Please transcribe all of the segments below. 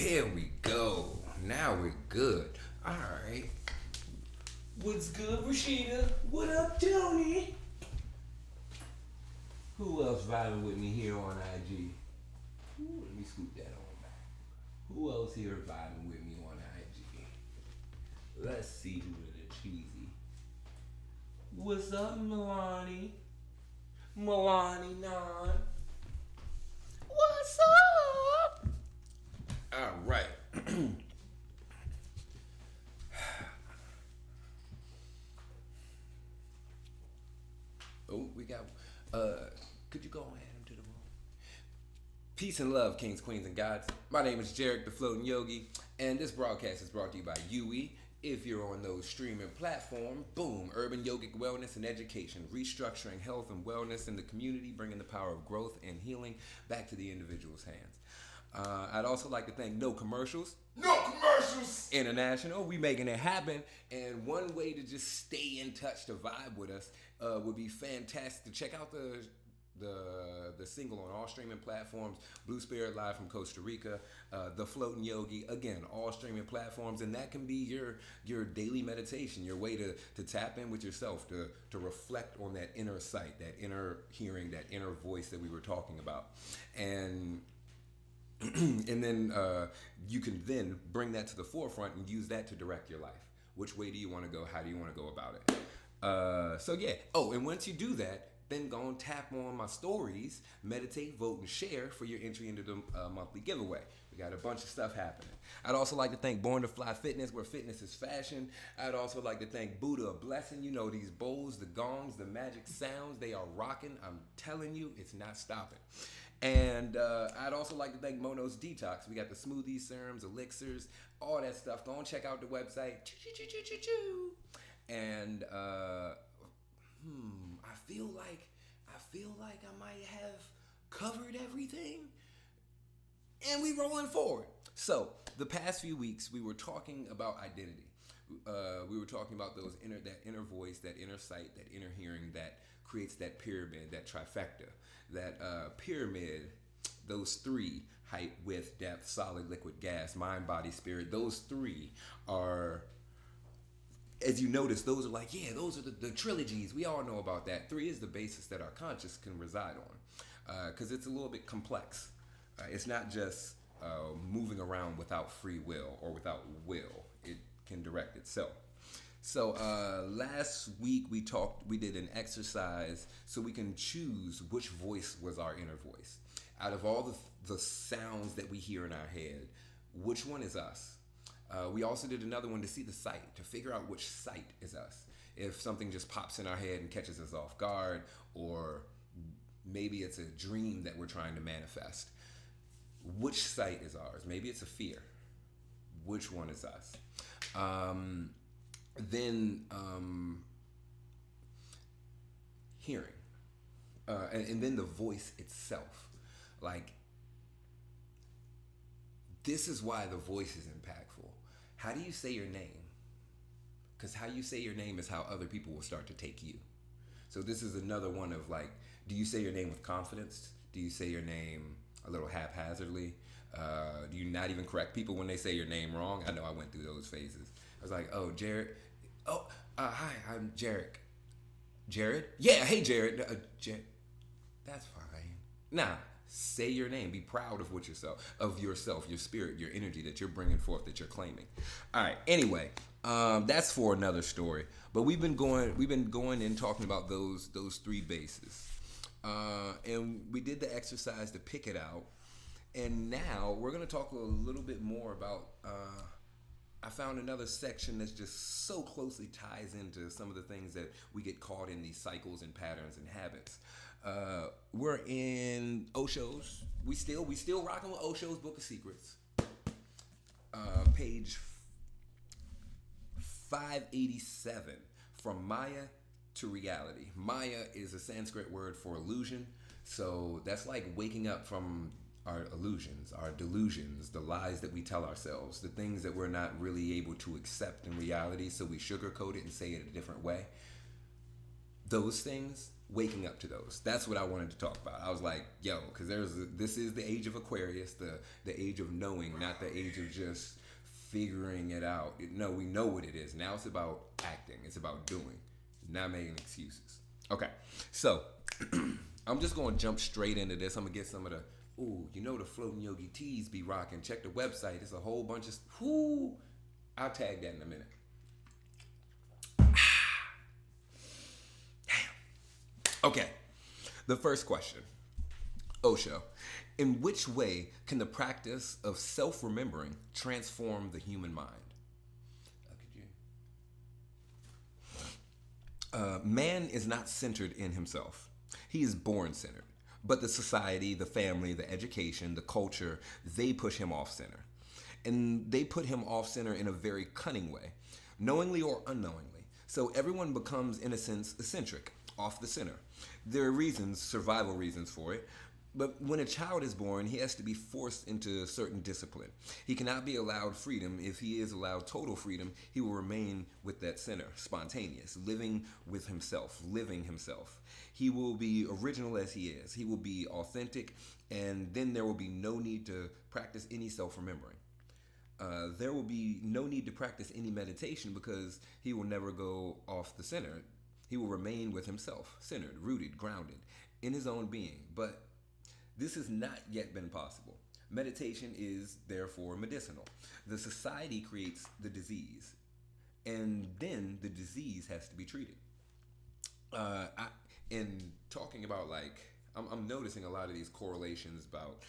Here we go. Now we're good. All right. What's good, Rashida? What up, Tony? Who else vibing with me here on IG? Ooh, let me scoot that on back. Who else here vibing with me on IG? Let's see who it is. Cheesy. What's up, Milani? Milani Non. What's up? All right. Oh, we got. Could you go and add him to the room? Peace and love, kings, queens, and gods. My name is Jarek, the Floating Yogi, and this broadcast is brought to you by Yogi. If you're on those streaming platforms, boom, urban yogic wellness and education, restructuring health and wellness in the community, bringing the power of growth and healing back to the individual's hands. I'd also like to thank No Commercials. No Commercials! International. We making it happen. And one way to just stay in touch to vibe with us would be fantastic to check out the single on all streaming platforms. Blue Spirit live from Costa Rica, the Floating Yogi, again, all streaming platforms, and that can be your daily meditation, your way to tap in with yourself, to reflect on that inner sight, that inner hearing, that inner voice that we were talking about, and then you can then bring that to the forefront and use that to direct your life. Which way do you want to go? How do you want to go about it? So yeah. Oh, and once you do that, then go and tap on my stories, meditate, vote, and share for your entry into the monthly giveaway. We got a bunch of stuff happening. I'd also like to thank Born to Fly Fitness, where fitness is fashion. I'd also like to thank Buddha a Blessing. You know, these bowls, the gongs, the magic sounds, they are rocking. I'm telling you, it's not stopping. And I'd also like to thank Mono's Detox. We got the smoothies, serums, elixirs, all that stuff. Go and check out the website. And I feel like I might have covered everything, and we rolling forward. So the past few weeks we were talking about identity. We were talking about that inner voice, that inner sight, that inner hearing that creates that pyramid, that trifecta, that pyramid. Those three: height, width, depth, solid, liquid, gas, mind, body, spirit. Those three are, as you notice, those are like, yeah, those are the trilogies. We all know about that. 3 is the basis that our conscious can reside on, because it's a little bit complex. It's not just moving around without free will or without will. It can direct itself. So last week we did an exercise so we can choose which voice was our inner voice. Out of all the sounds that we hear in our head, which one is us? We also did another one to see the sight, to figure out which sight is us. If something just pops in our head and catches us off guard, or maybe it's a dream that we're trying to manifest. Which sight is ours? Maybe it's a fear. Which one is us? Then hearing. And then the voice itself. Like, this is why the voice is impactful. How do you say your name? Because how you say your name is how other people will start to take you. So this is another one of, like, do you say your name with confidence? Do you say your name a little haphazardly? Do you not even correct people when they say your name wrong? I know I went through those phases. I was like, oh, Jared. Oh, hi, I'm Jarek. Jared? Yeah, hey, Jared. Jared. That's fine. Nah. Say your name. Be proud of yourself, your spirit, your energy that you're bringing forth, that you're claiming. All right. Anyway, that's for another story. But we've been going and talking about those 3 bases, and we did the exercise to pick it out. And now we're going to talk a little bit more about. I found another section that's just so closely ties into some of the things that we get caught in, these cycles and patterns and habits. We're in Osho's. We still rocking with Osho's Book of Secrets. Page 587, from Maya to reality. Maya is a Sanskrit word for illusion. So that's like waking up from our illusions, our delusions, the lies that we tell ourselves, the things that we're not really able to accept in reality, so we sugarcoat it and say it a different way. those things, waking up to those. That's what I wanted to talk about. I was like, yo, because this is the age of Aquarius, the age of knowing, not the age of just figuring it out. No, we know what it is. Now it's about acting. It's about doing, not making excuses. Okay, so I'm just going to jump straight into this. I'm going to get some of the, the Floating Yogi tees be rocking. Check the website. It's a whole bunch of, I'll tag that in a minute. Okay, the first question. Osho, in which way can the practice of self-remembering transform the human mind? Man is not centered in himself. He is born centered. But the society, the family, the education, the culture, they push him off center. And they put him off center in a very cunning way, knowingly or unknowingly. So everyone becomes, in a sense, eccentric, off the center. There are reasons, survival reasons for it. But when a child is born, he has to be forced into certain discipline. He cannot be allowed freedom. If he is allowed total freedom, he will remain with that center, spontaneous, living with himself, living himself. He will be original as he is. He will be authentic, and then there will be no need to practice any self-remembering. There will be no need to practice any meditation because he will never go off the center. He will remain with himself, centered, rooted, grounded, in his own being. But this has not yet been possible. Meditation is therefore medicinal. The society creates the disease, and then the disease has to be treated. In talking about I'm noticing a lot of these correlations about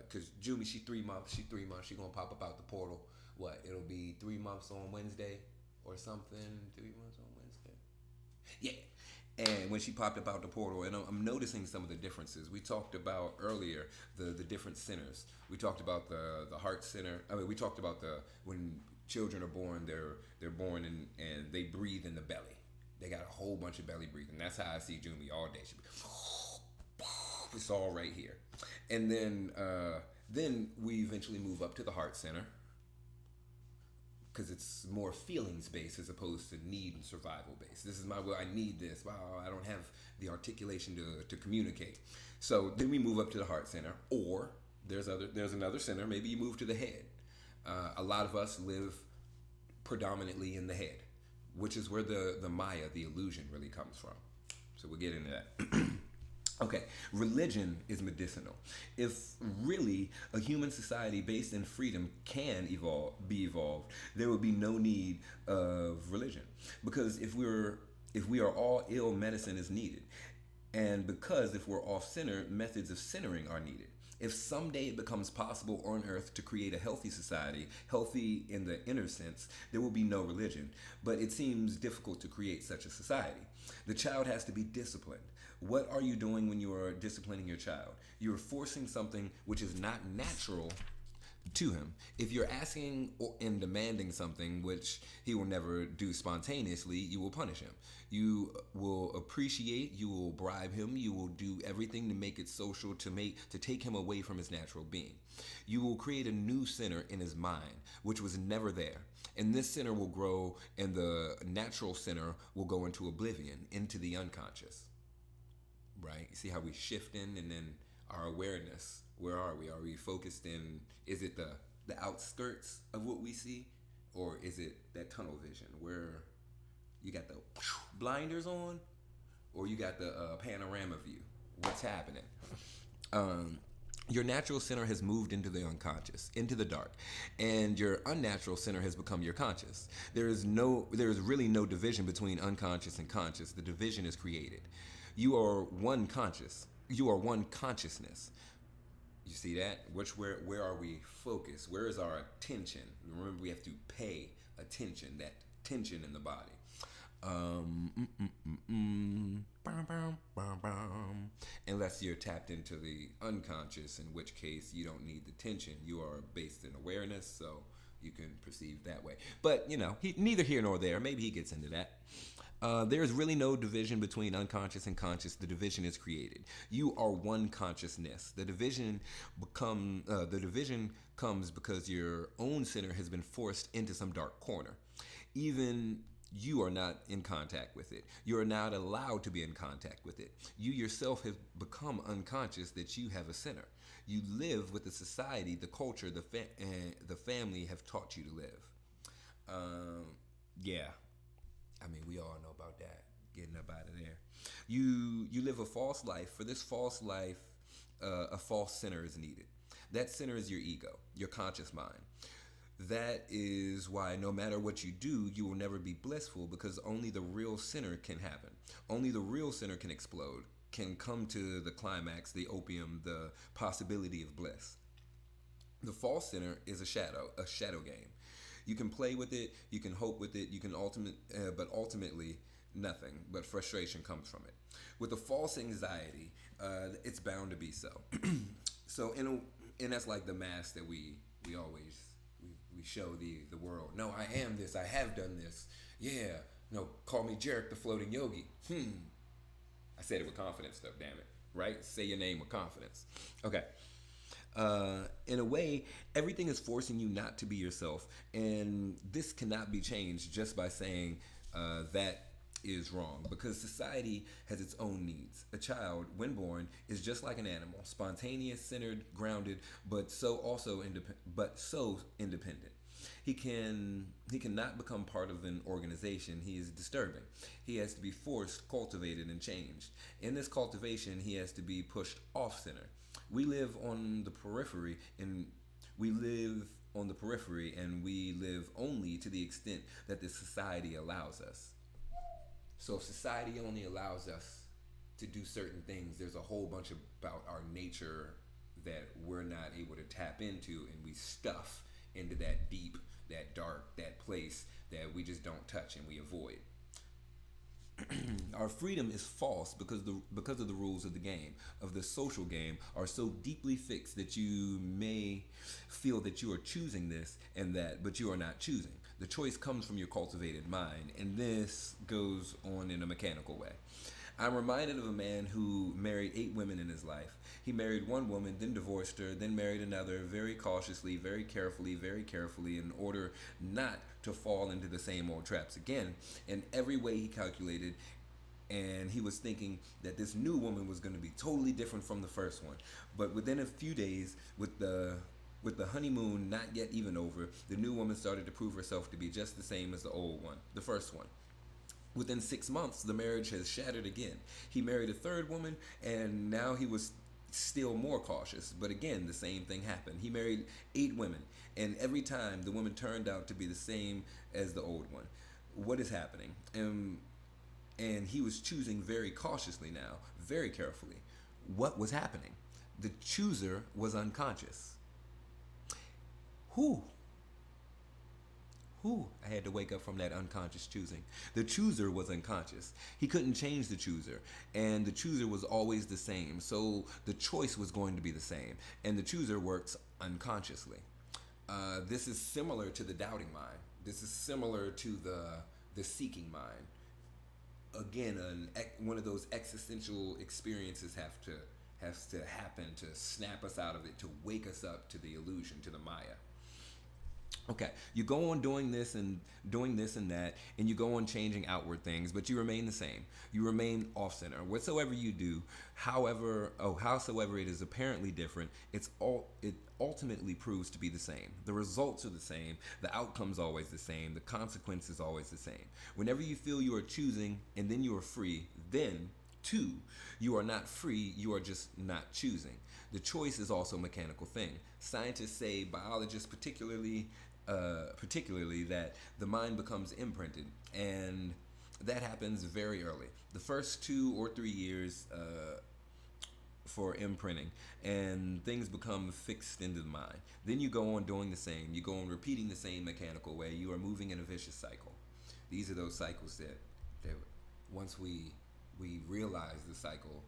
because Jumi, she 3 months, she gonna pop up out the portal. What? It'll be 3 months on Wednesday or something. 3 months on Wednesday. Yeah. And when she popped up out the portal, and I'm noticing some of the differences. We talked about earlier the different centers. We talked about the heart center. I mean, we talked about when children are born, they're born and they breathe in the belly. They got a whole bunch of belly breathing. That's how I see Jumi all day. She be, it's all right here. And then we eventually move up to the heart center, because it's more feelings based as opposed to need and survival based. This is my will. I need this. Wow, I don't have the articulation to communicate. So then we move up to the heart center, or there's another center. Maybe you move to the head. A lot of us live predominantly in the head, which is where the Maya, the illusion, really comes from. So we'll get into that. Okay, religion is medicinal. If really a human society based in freedom can be evolved, there would be no need of religion. Because if we are all ill, medicine is needed. And because if we're off-center, methods of centering are needed. If someday it becomes possible on Earth to create a healthy society, healthy in the inner sense, there will be no religion. But it seems difficult to create such a society. The child has to be disciplined. What are you doing when you are disciplining your child? You're forcing something which is not natural to him. If you're asking and demanding something which he will never do spontaneously, you will punish him. You will appreciate, you will bribe him, you will do everything to make it social, to take him away from his natural being. You will create a new center in his mind, which was never there. And this center will grow, and the natural center will go into oblivion, into the unconscious. Right? You see how we shift in, and then our awareness, where are we? Are we focused in, is it the outskirts of what we see? Or is it that tunnel vision where you got the blinders on, or you got the panorama view? What's happening? Your natural center has moved into the unconscious, into the dark, and your unnatural center has become your conscious. There is really no division between unconscious and conscious. The division is created. You are one conscious. You are one consciousness. You see that? Where are we focused? Where is our attention? Remember, we have to pay attention, that tension in the body. Unless you're tapped into the unconscious, in which case you don't need the tension. You are based in awareness, so you can perceive that way. But, neither here nor there. Maybe he gets into that. There's really no division between unconscious and conscious. The division is created. You are one consciousness. The division comes because your own center has been forced into some dark corner. Even You are not in contact with it. You are not allowed to be in contact with it. You yourself have become unconscious that you have a center. You live with the society, the culture, the family have taught you to live. Um, yeah, I mean, we all know about that. Getting up out of there. You live a false life. For this false life, a false center is needed. That center is your ego, your conscious mind. That is why no matter what you do, you will never be blissful because only the real center can happen. Only the real center can explode, can come to the climax, the opium, the possibility of bliss. The false center is a shadow game. You can play with it, you can hope with it, but ultimately nothing but frustration comes from it. With a false anxiety, it's bound to be so. So and that's like the mask that we always we show the world. No, I am this. I have done this. Yeah. No, call me Jarek the floating yogi. I said it with confidence though, damn it. Right? Say your name with confidence. Okay. In a way, everything is forcing you not to be yourself, and this cannot be changed just by saying that is wrong, because society has its own needs. A child, when born, is just like an animal, spontaneous, centered, grounded, but so independent. He cannot become part of an organization. He is disturbing. He has to be forced, cultivated, and changed. In this cultivation, he has to be pushed off center. We live on the periphery, and we live on the periphery, and we live only to the extent that the society allows us. So if society only allows us to do certain things, there's a whole bunch about our nature that we're not able to tap into, and we stuff into that deep, that dark, that place that we just don't touch and we avoid. Our freedom is false because of the rules of the game, of the social game, are so deeply fixed that you may feel that you are choosing this and that, but you are not choosing. The choice comes from your cultivated mind, and this goes on in a mechanical way. I'm reminded of a man who married 8 women in his life. He married one woman, then divorced her, then married another very cautiously, very carefully, in order not to fall into the same old traps again. In every way he calculated, and he was thinking that this new woman was going to be totally different from the first one. But within a few days, with the honeymoon not yet even over, the new woman started to prove herself to be just the same as the old one, the first one. Within 6 months, the marriage has shattered again. He married a third woman, and now he was still more cautious. But again, the same thing happened. He married 8 women, and every time the woman turned out to be the same as the old one. What is happening? And he was choosing very cautiously now, very carefully. What was happening? The chooser was unconscious. Who? I had to wake up from that unconscious choosing. The chooser was unconscious. He couldn't change the chooser, and the chooser was always the same. So the choice was going to be the same, and the chooser works unconsciously. This is similar to the doubting mind. This is similar to the seeking mind. Again, one of those existential experiences has to happen to snap us out of it, to wake us up to the illusion, to the Maya. Okay, you go on doing this and that, and you go on changing outward things, but you remain the same. You remain off center. Whatsoever you do, howsoever it is apparently different, it ultimately proves to be the same. The results are the same. The outcome's always the same. The consequence is always the same. Whenever you feel you are choosing and then you are free, then too, you are not free. You are just not choosing. The choice is also a mechanical thing. Scientists say, biologists particularly, that the mind becomes imprinted, and that happens very early. The first 2 or 3 years for imprinting, and things become fixed into the mind. Then you go on doing the same. You go on repeating the same mechanical way. You are moving in a vicious cycle. These are those cycles that once we realize the cycle,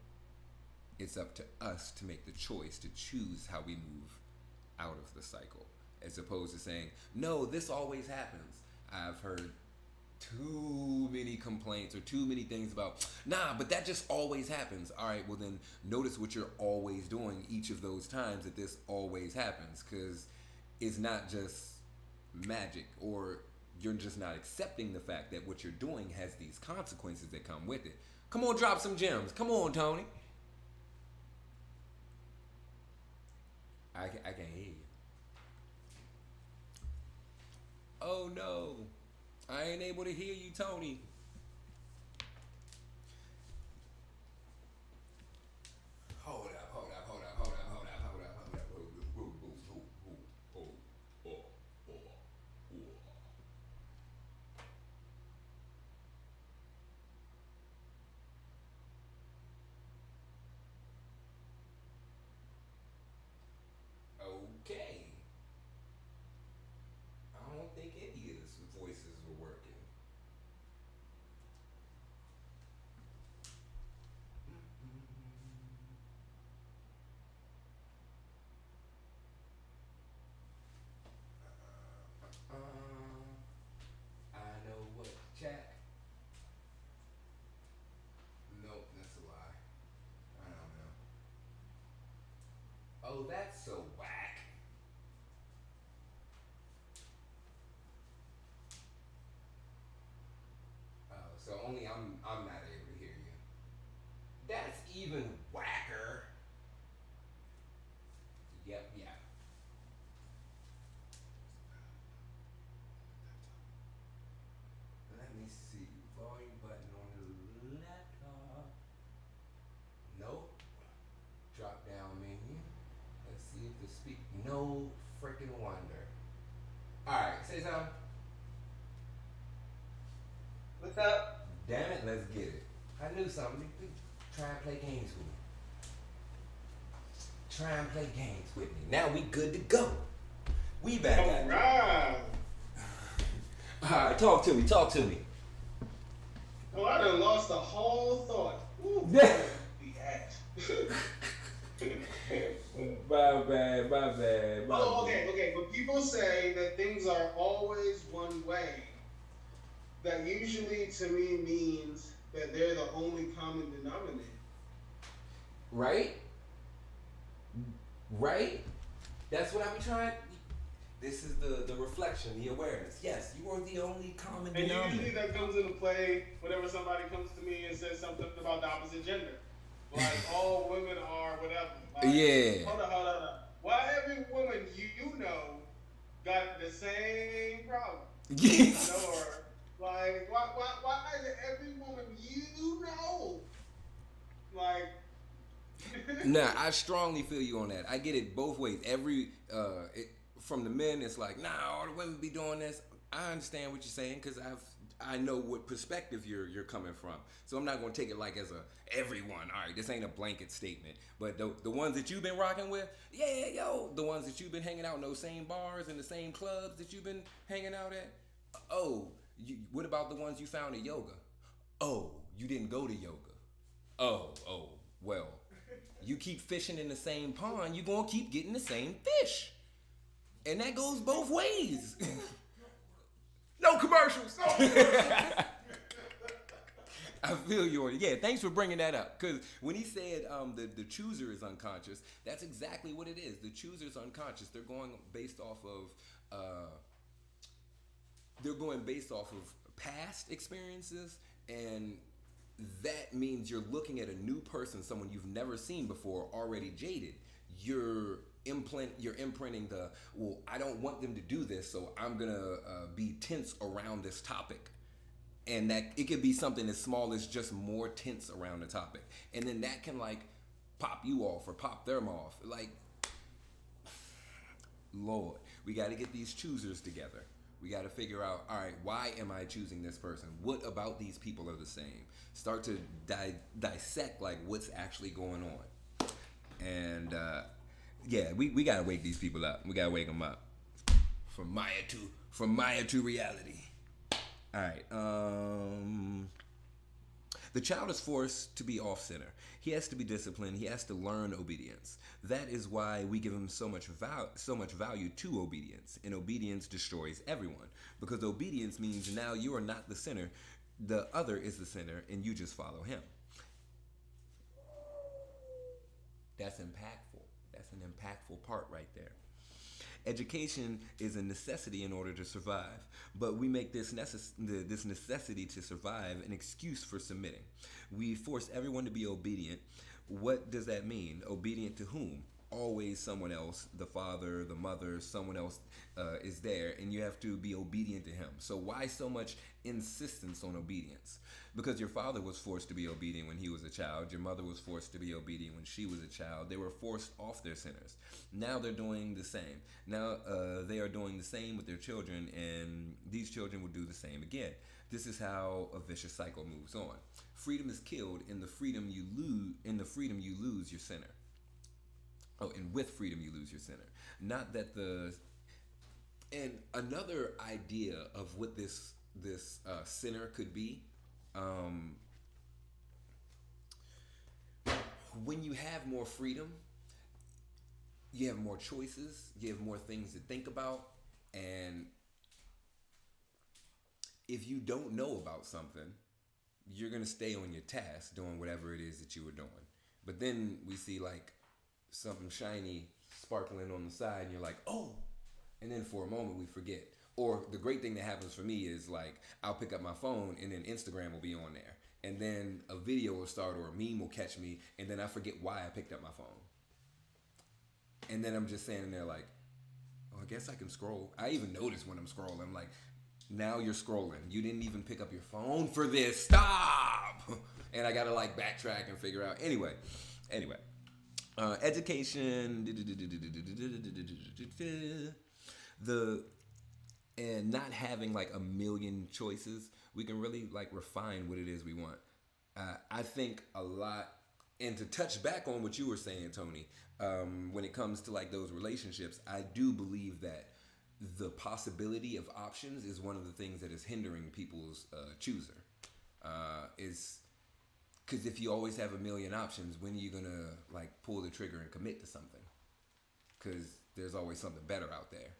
it's up to us to make the choice to choose how we move out of the cycle, as opposed to saying, no, this always happens. I've heard too many complaints or too many things about, nah, but that just always happens. All right, well then notice what you're always doing each of those times that this always happens, because it's not just magic, or You're just not accepting the fact that what you're doing has these consequences that come with it. Come on, drop some gems. Come on, Tony. I can't hear you. Oh no, I ain't able to hear you, Tony. Hold up, hold up, hold up, hold up, hold up, hold up, hold up. Okay. I don't think any of the voices were working. I know what, Jack. Nope, that's a lie. I don't know. Oh, that's so whack. Oh, so only I'm not able to hear you. That's even whacker. Yep, yeah. Let me see. Volume button on the laptop. Nope. Drop down menu. Let's see if the speak. No freaking wonder. Alright, say something. What's up? Damn it, let's get it. I knew something. Try and play games with me. Try and play games with me. Now we good to go. We back at it. Alright. Alright, talk to me, talk to me. Oh, I done lost the whole thought. Ooh, Yeah. the act. My bad, my bad. Oh, okay. But people say that things are always one way. That usually to me means that they're the only common denominator. Right? Right? That's what I be trying. This is the reflection, the awareness. Yes, you are the only common And denominator. usually that comes into play whenever somebody comes to me and says something about the opposite gender. Like, all women are whatever. Like, Yeah. Hold on. Why every woman you know got the same problem? Yes. Or, like, why is it every woman you know? Like, Nah, I strongly feel you on that. I get it both ways. From the men, it's like, nah, all the women be doing this. I understand what you're saying because I know what perspective you're coming from. So I'm not gonna take it like as a everyone. All right, this ain't a blanket statement. But the ones that you've been rocking with, yeah, yo, the ones that you've been hanging out in those same bars and the same clubs that you've been hanging out at. Oh, what about the ones you found at yoga? Oh, you didn't go to yoga. Oh, well, you keep fishing in the same pond, you're gonna keep getting the same fish. And that goes both ways. No commercials. I feel you on it. Yeah, thanks for bringing that up. Because when he said the chooser is unconscious, that's exactly what it is. The chooser is unconscious. They're going based off of past experiences, and that means you're looking at a new person, someone you've never seen before, already jaded. You're imprinting well, I don't want them to do this, so I'm gonna be tense around this topic. And that it could be something as small as just more tense around the topic, and then that can like pop you off or pop them off. Like, Lord, we got to get these choosers together. We got to figure out, all right, why am I choosing this person? What about these people are the same? Start to dissect like what's actually going on. And yeah, we got to wake these people up. We got to wake them up from Maya to reality. All right. The child is forced to be off-center. He has to be disciplined. He has to learn obedience. That is why we give him so much value to obedience. And obedience destroys everyone, because obedience means now you are not the center. The other is the center, and you just follow him. That's impactful. That's an impactful part right there. Education is a necessity in order to survive, but we make this necessity to survive an excuse for submitting. We force everyone to be obedient. What does that mean? Obedient to whom? Always someone else, the father, the mother, someone else is there, and you have to be obedient to him. So why so much insistence on obedience? Because your father was forced to be obedient when he was a child. Your mother was forced to be obedient when she was a child. They were forced off their sinners. Now they're doing the same. Now they are doing the same with their children, and these children will do the same again. This is how a vicious cycle moves on. Freedom is killed. In the freedom you lose your sinner. Oh, and with freedom you lose your sinner. Not that and another idea of what this sinner could be. When you have more freedom, you have more choices, you have more things to think about, and if you don't know about something, you're gonna stay on your task doing whatever it is that you were doing. But then we see like something shiny sparkling on the side, and you're like, oh, and then for a moment we forget. Or the great thing that happens for me is like I'll pick up my phone and then Instagram will be on there, and then a video will start or a meme will catch me, and then I forget why I picked up my phone, and then I'm just standing there like, oh, I guess I can scroll. I even notice when I'm scrolling. I'm like, now you're scrolling. You didn't even pick up your phone for this. Stop. And I gotta like backtrack and figure out. Anyway. Education, and not having like a million choices, we can really like refine what it is we want. I think a lot, and to touch back on what you were saying, Tony, when it comes to like those relationships, I do believe that the possibility of options is one of the things that is hindering people's chooser. Is because if you always have a million options, when are you gonna like pull the trigger and commit to something? Because there's always something better out there.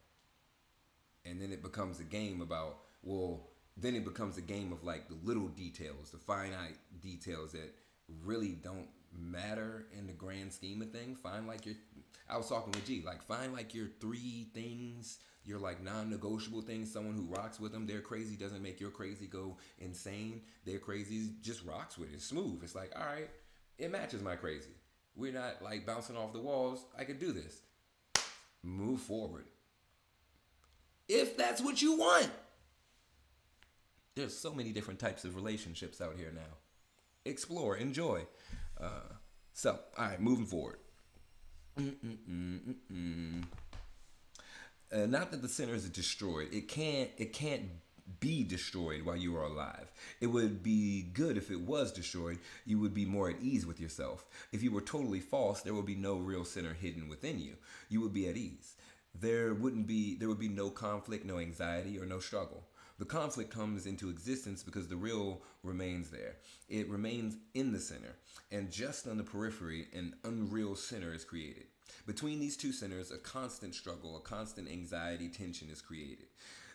And then it becomes a game about, then it becomes a game of like the little details, the finite details that really don't matter in the grand scheme of things. I was talking with G, like find like your 3 things, your like non-negotiable things. Someone who rocks with them, their crazy doesn't make your crazy go insane. Their crazy just rocks with it. It's smooth. It's like, all right, it matches my crazy. We're not like bouncing off the walls. I could do this. Move forward. If that's what you want. There's so many different types of relationships out here now. Explore, enjoy. All right, moving forward. Not that the sinner is destroyed. It can't be destroyed while you are alive. It would be good if it was destroyed. You would be more at ease with yourself. If you were totally false, there would be no real sinner hidden within you. You would be at ease. There would be no conflict, no anxiety, or no struggle. The conflict comes into existence because the real remains there. It remains in the sinner, and just on the periphery, an unreal sinner is created. Between these two sinners, a constant struggle, a constant anxiety, tension is created.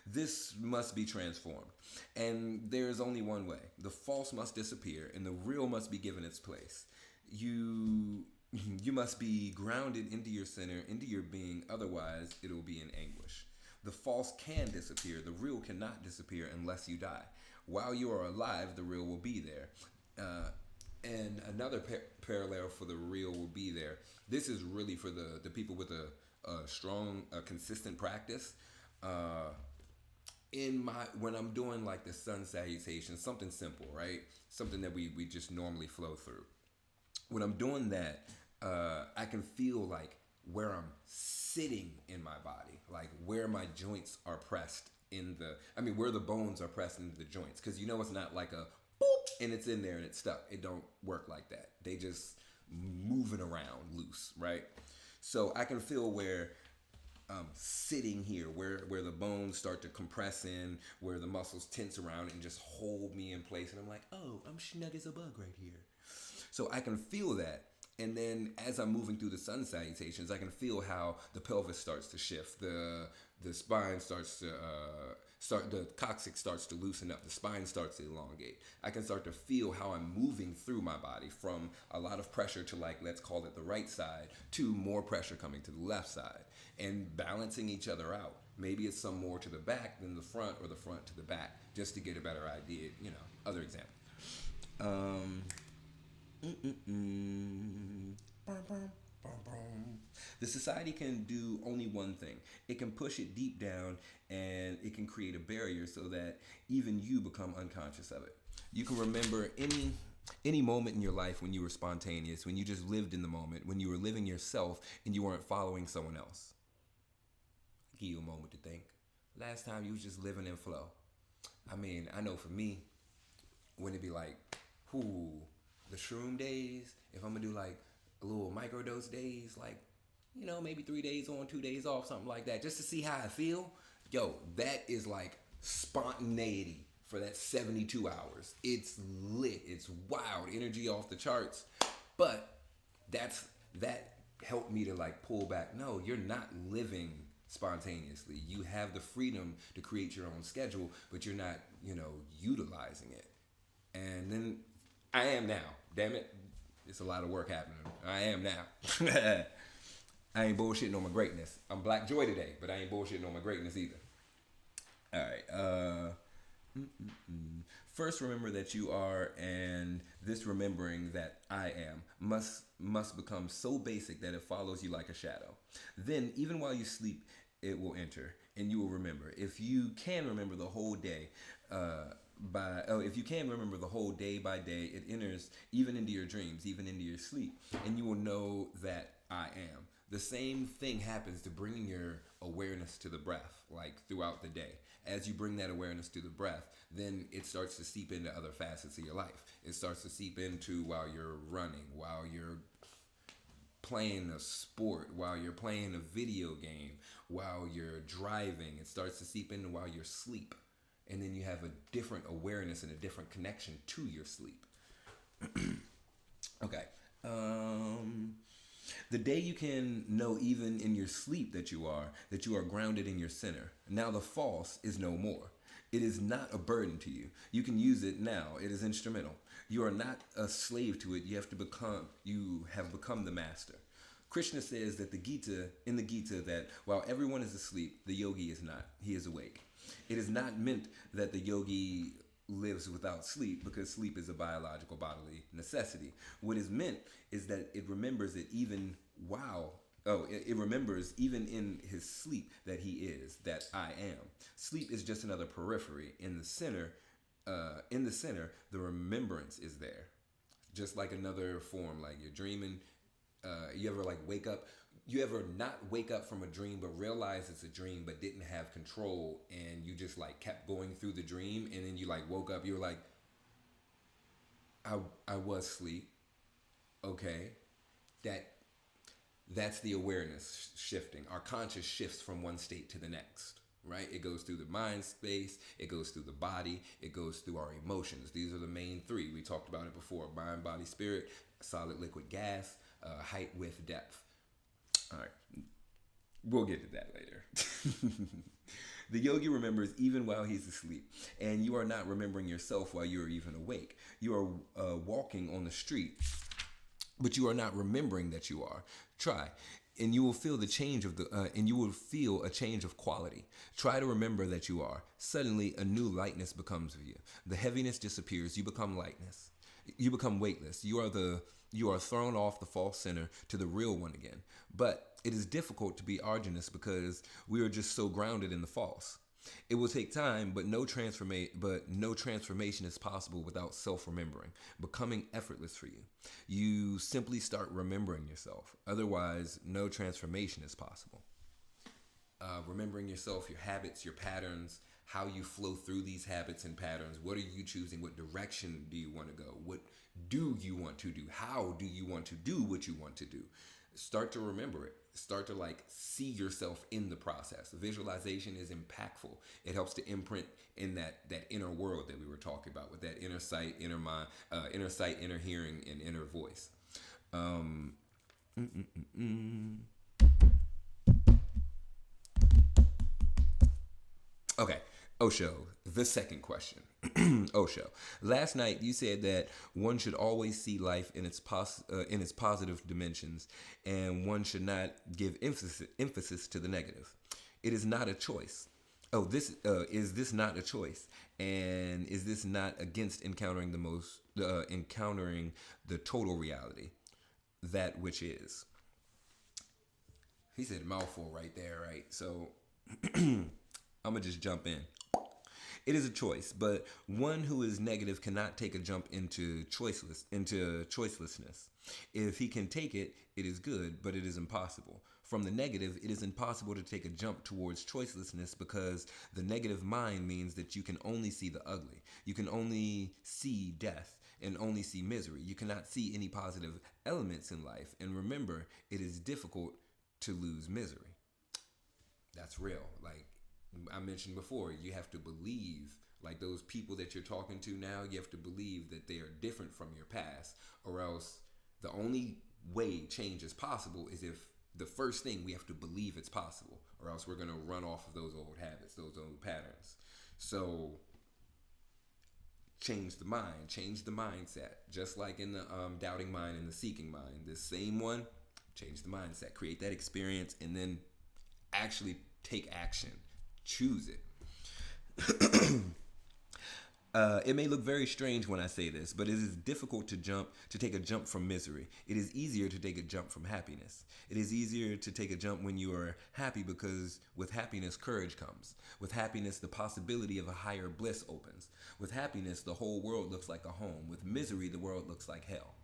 This must be transformed, and there is only one way. The false must disappear, and the real must be given its place. You must be grounded into your center, into your being, otherwise it will be in anguish. The false can disappear, the real cannot disappear unless you die. While you are alive, the real will be there. And another parallel for the real will be there. This is really for the people with a strong, consistent practice. When I'm doing like the sun salutation, something simple, right? Something that we just normally flow through. When I'm doing that, I can feel like where I'm sitting in my body, like where my joints are pressed where the bones are pressed into the joints. Because it's not like a boop and it's in there and it's stuck. It don't work like that. They just moving around loose, right? So I can feel where I'm sitting here, where the bones start to compress in, where the muscles tense around and just hold me in place. And I'm like, oh, I'm snug as a bug right here. So I can feel that. And then as I'm moving through the sun salutations, I can feel how the pelvis starts to shift, the spine starts to the coccyx starts to loosen up, the spine starts to elongate. I can start to feel how I'm moving through my body from a lot of pressure to, like, let's call it the right side, to more pressure coming to the left side, and balancing each other out. Maybe it's some more to the back than the front, or the front to the back, just to get a better idea. Other example. The society can do only one thing. It can push it deep down, and it can create a barrier so that even you become unconscious of it. You can remember any moment in your life when you were spontaneous, when you just lived in the moment, when you were living yourself and you weren't following someone else. I'll give you a moment to think. Last time you was just living in flow. I mean, I know for me, when it be like, the shroom days, if I'm gonna do like a little microdose days, like, maybe 3 days on, 2 days off, something like that, just to see how I feel. Yo, that is like spontaneity for that 72 hours. It's lit. It's wild. Energy off the charts. But that helped me to like pull back. No, you're not living spontaneously. You have the freedom to create your own schedule, but you're not, utilizing it. And then I am now. Damn it. It's a lot of work happening. I am now. I ain't bullshitting on my greatness. I'm Black Joy today, but I ain't bullshitting on my greatness either. All right. First, remember that you are, and this remembering that I am must become so basic that it follows you like a shadow. Then, even while you sleep, it will enter, and you will remember. If you can remember the whole day, if you can remember the whole day by day, it enters even into your dreams, even into your sleep, and you will know that I am. The same thing happens to bringing your awareness to the breath, like throughout the day. As you bring that awareness to the breath, then it starts to seep into other facets of your life. It starts to seep into while you're running, while you're playing a sport, while you're playing a video game, while you're driving. It starts to seep into while you're asleep. And then you have a different awareness and a different connection to your sleep. Okay. The day you can know even in your sleep that you are grounded in your center. Now the false is no more. It is not a burden to you. You can use it now. It is instrumental. You are not a slave to it. You have become the master. Krishna says that in the Gita that while everyone is asleep, the yogi is not. He is awake. It is not meant that the yogi lives without sleep, because sleep is a biological bodily necessity. What is meant is that it remembers it it remembers even in his sleep that he is, that I am. Sleep is just another periphery. In the center, the remembrance is there. Just like another form, like you're dreaming. You ever like wake up? You ever not wake up from a dream but realize it's a dream but didn't have control, and you just like kept going through the dream, and then you like woke up, you were like, I was asleep. Okay. That's the awareness shifting. Our conscious shifts from one state to the next, right? It goes through the mind space, it goes through the body, it goes through our emotions. These are the main three. We talked about it before: mind, body, spirit, solid, liquid, gas, height, width, depth. All right, we'll get to that later. The yogi remembers even while he's asleep, and you are not remembering yourself while you are even awake. You are walking on the street, but you are not remembering that you are. Try, and you will feel the change and you will feel a change of quality. Try to remember that you are. Suddenly, a new lightness becomes of you. The heaviness disappears. You become lightness. You become weightless. You are thrown off the false center to the real one again. But it is difficult to be arduous because we are just so grounded in the false. It will take time, but no transformation is possible without self-remembering, becoming effortless for you. You simply start remembering yourself. Otherwise, no transformation is possible. Remembering yourself, your habits, your patterns, how you flow through these habits and patterns. What are you choosing? What direction do you want to go? What do you want to do? How do you want to do what you want to do? Start to remember it. Start to like see yourself in the process. Visualization is impactful. It helps to imprint in that inner world that we were talking about, with that inner sight, inner mind, inner sight, inner hearing, and inner voice. Um, mm, mm, mm, mm. Okay, Osho, the second question. Osho, last night you said that one should always see life in its positive dimensions, and one should not give emphasis to the negative. It is not a choice. Oh, this is this not a choice, and is this not against encountering the total reality, that which is? He said mouthful right there, right? So I'm gonna just jump in. It is a choice, but one who is negative cannot take a jump into choicelessness. If he can take it, it is good, but it is impossible. From the negative, it is impossible to take a jump towards choicelessness because the negative mind means that you can only see the ugly. You can only see death and only see misery. You cannot see any positive elements in life. And remember, it is difficult to lose misery. That's real. Like I mentioned before, you have to believe, like those people that you're talking to now, you have to believe that they are different from your past, or else the only way change is possible is if the first thing we have to believe it's possible, or else we're going to run off of those old habits, those old patterns. So change the mind, change the mindset, just like in the doubting mind and the seeking mind. The same one, change the mindset, create that experience, and then actually take action. Choose it. It may look very strange when I say this, but it is difficult to take a jump from misery. It is easier to take a jump from happiness. It is easier to take a jump when you are happy because with happiness, courage comes. With happiness, the possibility of a higher bliss opens. With happiness, the whole world looks like a home. With misery, the world looks like hell.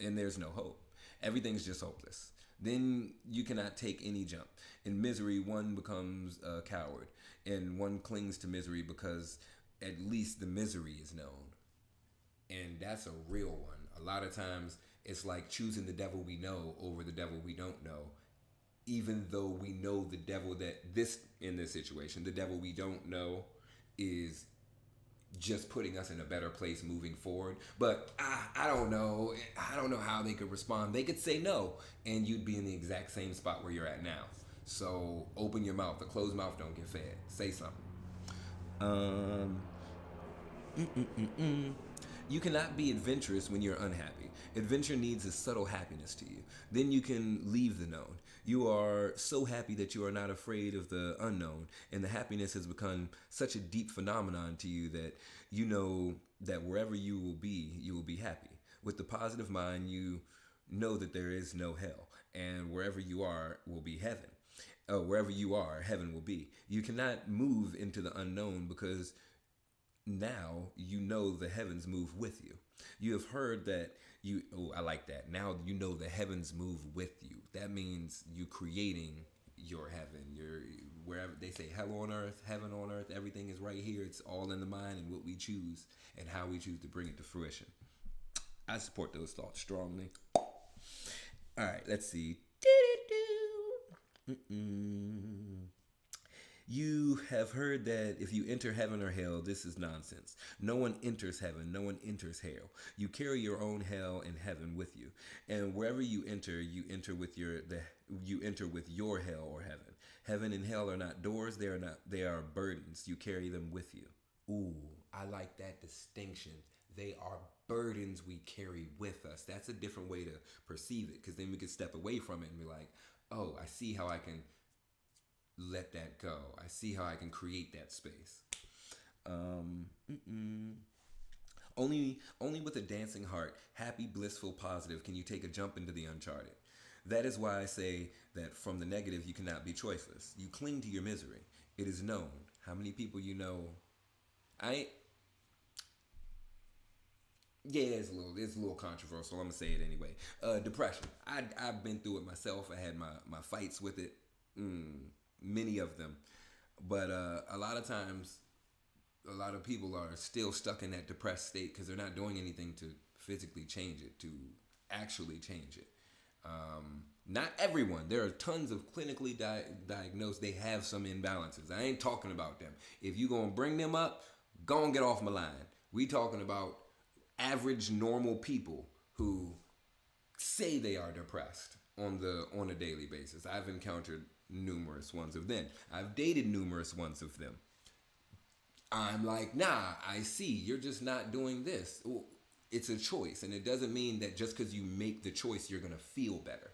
And there's no hope. Everything's just hopeless. Then you cannot take any jump. In misery, one becomes a coward, and one clings to misery because at least the misery is known. And that's a real one. A lot of times, it's like choosing the devil we know over the devil we don't know, even though we know the devil in this situation, the devil we don't know is just putting us in a better place moving forward. But I don't know. I don't know how they could respond. They could say no, and you'd be in the exact same spot where you're at now. So open your mouth. A closed mouth don't get fed. Say something. Um, You cannot be adventurous when you're unhappy. Adventure needs a subtle happiness to you. Then you can leave the known. You are so happy that you are not afraid of the unknown, and the happiness has become such a deep phenomenon to you that you know that wherever you will be happy. With the positive mind, you know that there is no hell, and wherever you are will be heaven. Wherever you are, heaven will be. You cannot move into the unknown because now you know the heavens move with you. You have heard that I like that. Now you know the heavens move with you. That means you creating your heaven. You're wherever they say hell on earth, heaven on earth, everything is right here. It's all in the mind and what we choose and how we choose to bring it to fruition. I support those thoughts strongly. All right, let's see. You have heard that if you enter heaven or hell, this is nonsense. No one enters heaven, no one enters hell. You carry your own hell and heaven with you. And wherever you enter with your hell or heaven. Heaven and hell are not doors, they are burdens. You carry them with you. Ooh, I like that distinction. They are burdens we carry with us. That's a different way to perceive it, because then we can step away from it and be like, oh, I see how I can let that go. I see how I can create that space. Only with a dancing heart, happy, blissful, positive, can you take a jump into the uncharted. That is why I say that from the negative, you cannot be choiceless. You cling to your misery. It is known. How many people you know? It's a little controversial. I'm gonna say it anyway. Depression. I've been through it myself. I had my fights with it. Many of them, but a lot of times, a lot of people are still stuck in that depressed state because they're not doing anything to physically change it, to actually change it. Not everyone. There are tons of clinically diagnosed. They have some imbalances. I ain't talking about them. If you gonna bring them up, go and get off my line. We talking about average normal people who say they are depressed on a daily basis. I've encountered numerous ones of them. I've dated numerous ones of them. I'm like, nah, I see. You're just not doing this. Well, it's a choice, and it doesn't mean that just because you make the choice, you're gonna feel better.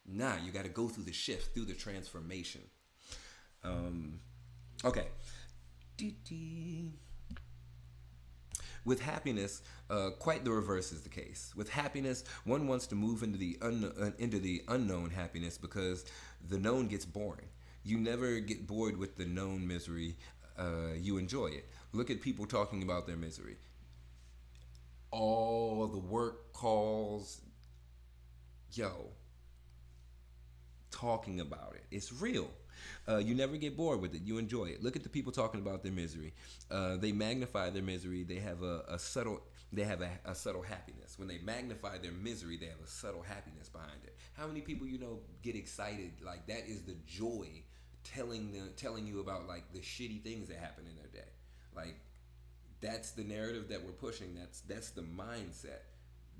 Nah, you got to go through the shift, through the transformation. Okay. With happiness, quite the reverse is the case. With happiness, one wants to move into the unknown happiness because the known gets boring. You never get bored with the known misery. You enjoy it. Look at people talking about their misery. All the work calls, yo, talking about it. It's real. You never get bored with it. You enjoy it. Look at the people talking about their misery. They magnify their misery. They have a subtle. They have a subtle happiness. When they magnify their misery, they have a subtle happiness behind it. How many people get excited? Like that is the joy, telling you about like the shitty things that happen in their day. Like that's the narrative that we're pushing. That's the mindset.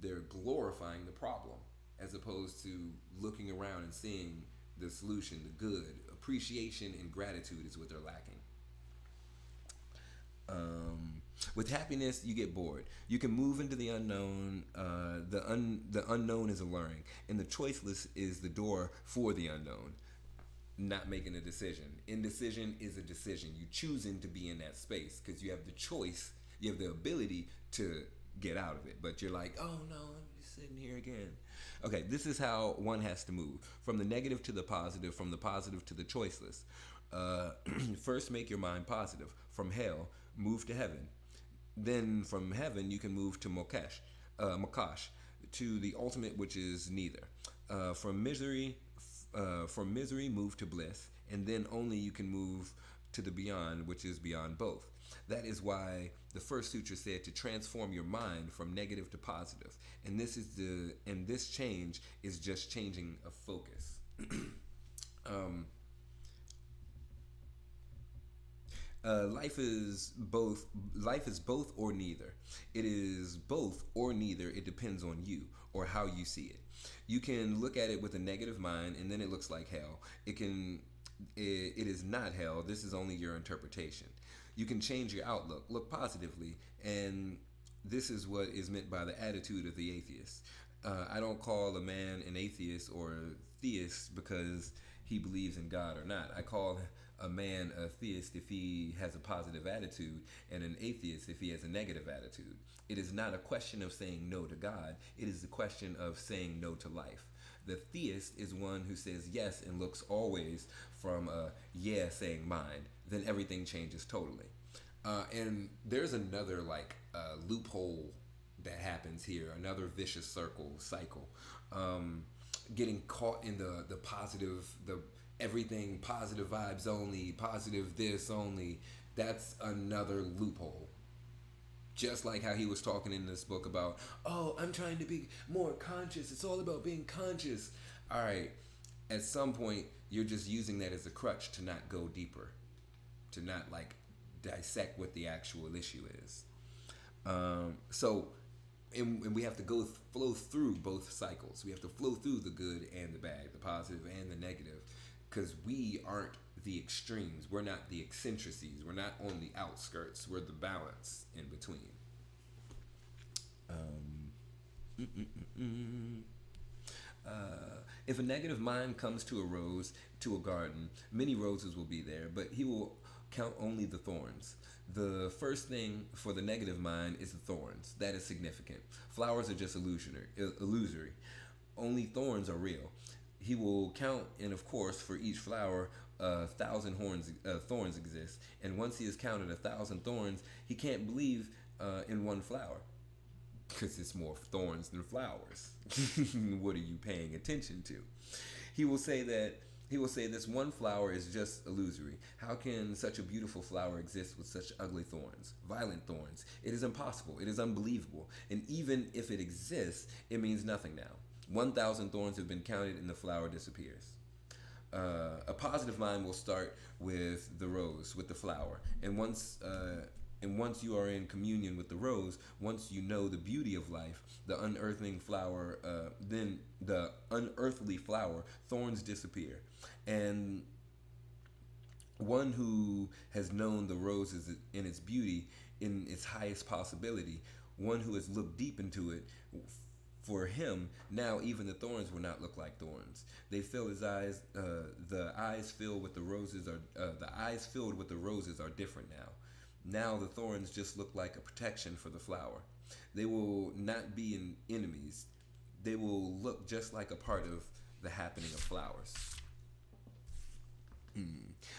They're glorifying the problem as opposed to looking around and seeing the solution, the good. Appreciation and gratitude is what they're lacking. With happiness, you get bored. You can move into the unknown. The unknown is alluring, and the choiceless is the door for the unknown. Not making a decision. Indecision is a decision. You choosing to be in that space because you have the choice. You have the ability to get out of it, but you're like, oh no, I'm just sitting here again. Okay, this is how one has to move from the negative to the positive, from the positive to the choiceless. First, make your mind positive. From hell, move to heaven. Then from heaven, you can move to Mokash, to the ultimate, which is neither. From misery, move to bliss, and then only you can move to the beyond, which is beyond both. That is why the first sutra said to transform your mind from negative to positive. And this change is just changing of focus. Life is both or neither. It is both or neither. It depends on you or how you see it. You can look at it with a negative mind and then it looks like hell. It is not hell. This is only your interpretation. You can change your outlook, look positively, and this is what is meant by the attitude of the atheist. I don't call a man an atheist or a theist because he believes in God or not. I call a man a theist if he has a positive attitude and an atheist if he has a negative attitude. It is not a question of saying no to God. It is a question of saying no to life. The theist is one who says yes and looks always from a yeah saying mind. Then everything changes totally. And there's another loophole that happens here, another vicious cycle. Getting caught in the positive, the everything positive vibes only, positive this only. That's another loophole. Just like how he was talking in this book about, oh, I'm trying to be more conscious. It's all about being conscious. All right. At some point, you're just using that as a crutch to not go deeper, to not dissect what the actual issue is. And we have to flow through both cycles. We have to flow through the good and the bad, the positive and the negative, because we aren't the extremes. We're not the eccentricities. We're not on the outskirts. We're the balance in between. If a negative mind comes to a rose, to a garden, many roses will be there, but he will count only the thorns. The first thing for the negative mind is the thorns. That is significant. Flowers are just illusory. Only thorns are real. He will count, and of course, for each flower, 1,000 thorns exist. And once he has counted 1,000 thorns, he can't believe in one flower, because it's more thorns than flowers. What are you paying attention to? He will say this one flower is just illusory. How can such a beautiful flower exist with such ugly thorns, violent thorns? It is impossible. It is unbelievable. And even if it exists, it means nothing now. 1,000 thorns have been counted and the flower disappears. A positive mind will start with the rose, with the flower. And And once you are in communion with the rose, once you know the beauty of life, then the unearthly flower, thorns disappear. And one who has known the rose in its beauty, in its highest possibility, one who has looked deep into it, for him now even the thorns will not look like thorns. They fill his eyes. The eyes filled with the roses are different now. Now the thorns just look like a protection for the flower. They will not be enemies. They will look just like a part of the happening of flowers.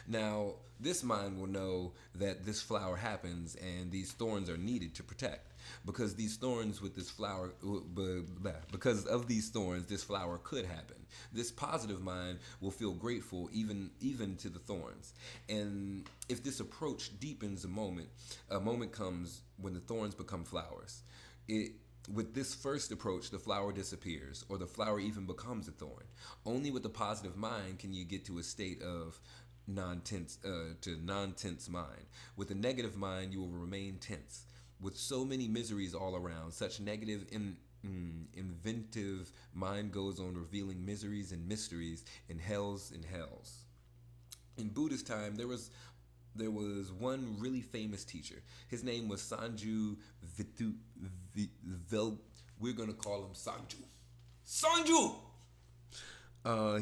Now, this mind will know that this flower happens and these thorns are needed to protect. Because because of these thorns, this flower could happen. This positive mind will feel grateful even to the thorns. And if this approach deepens a moment comes when the thorns become flowers. With this first approach, the flower disappears, or the flower even becomes a thorn. Only with a positive mind can you get to a state of non-tense mind. With a negative mind, you will remain tense. With so many miseries all around, such negative inventive mind goes on revealing miseries and mysteries in hells and hells. In Buddha's time, there was one really famous teacher. His name was Sanju we're going to call him Sanju. Sanju!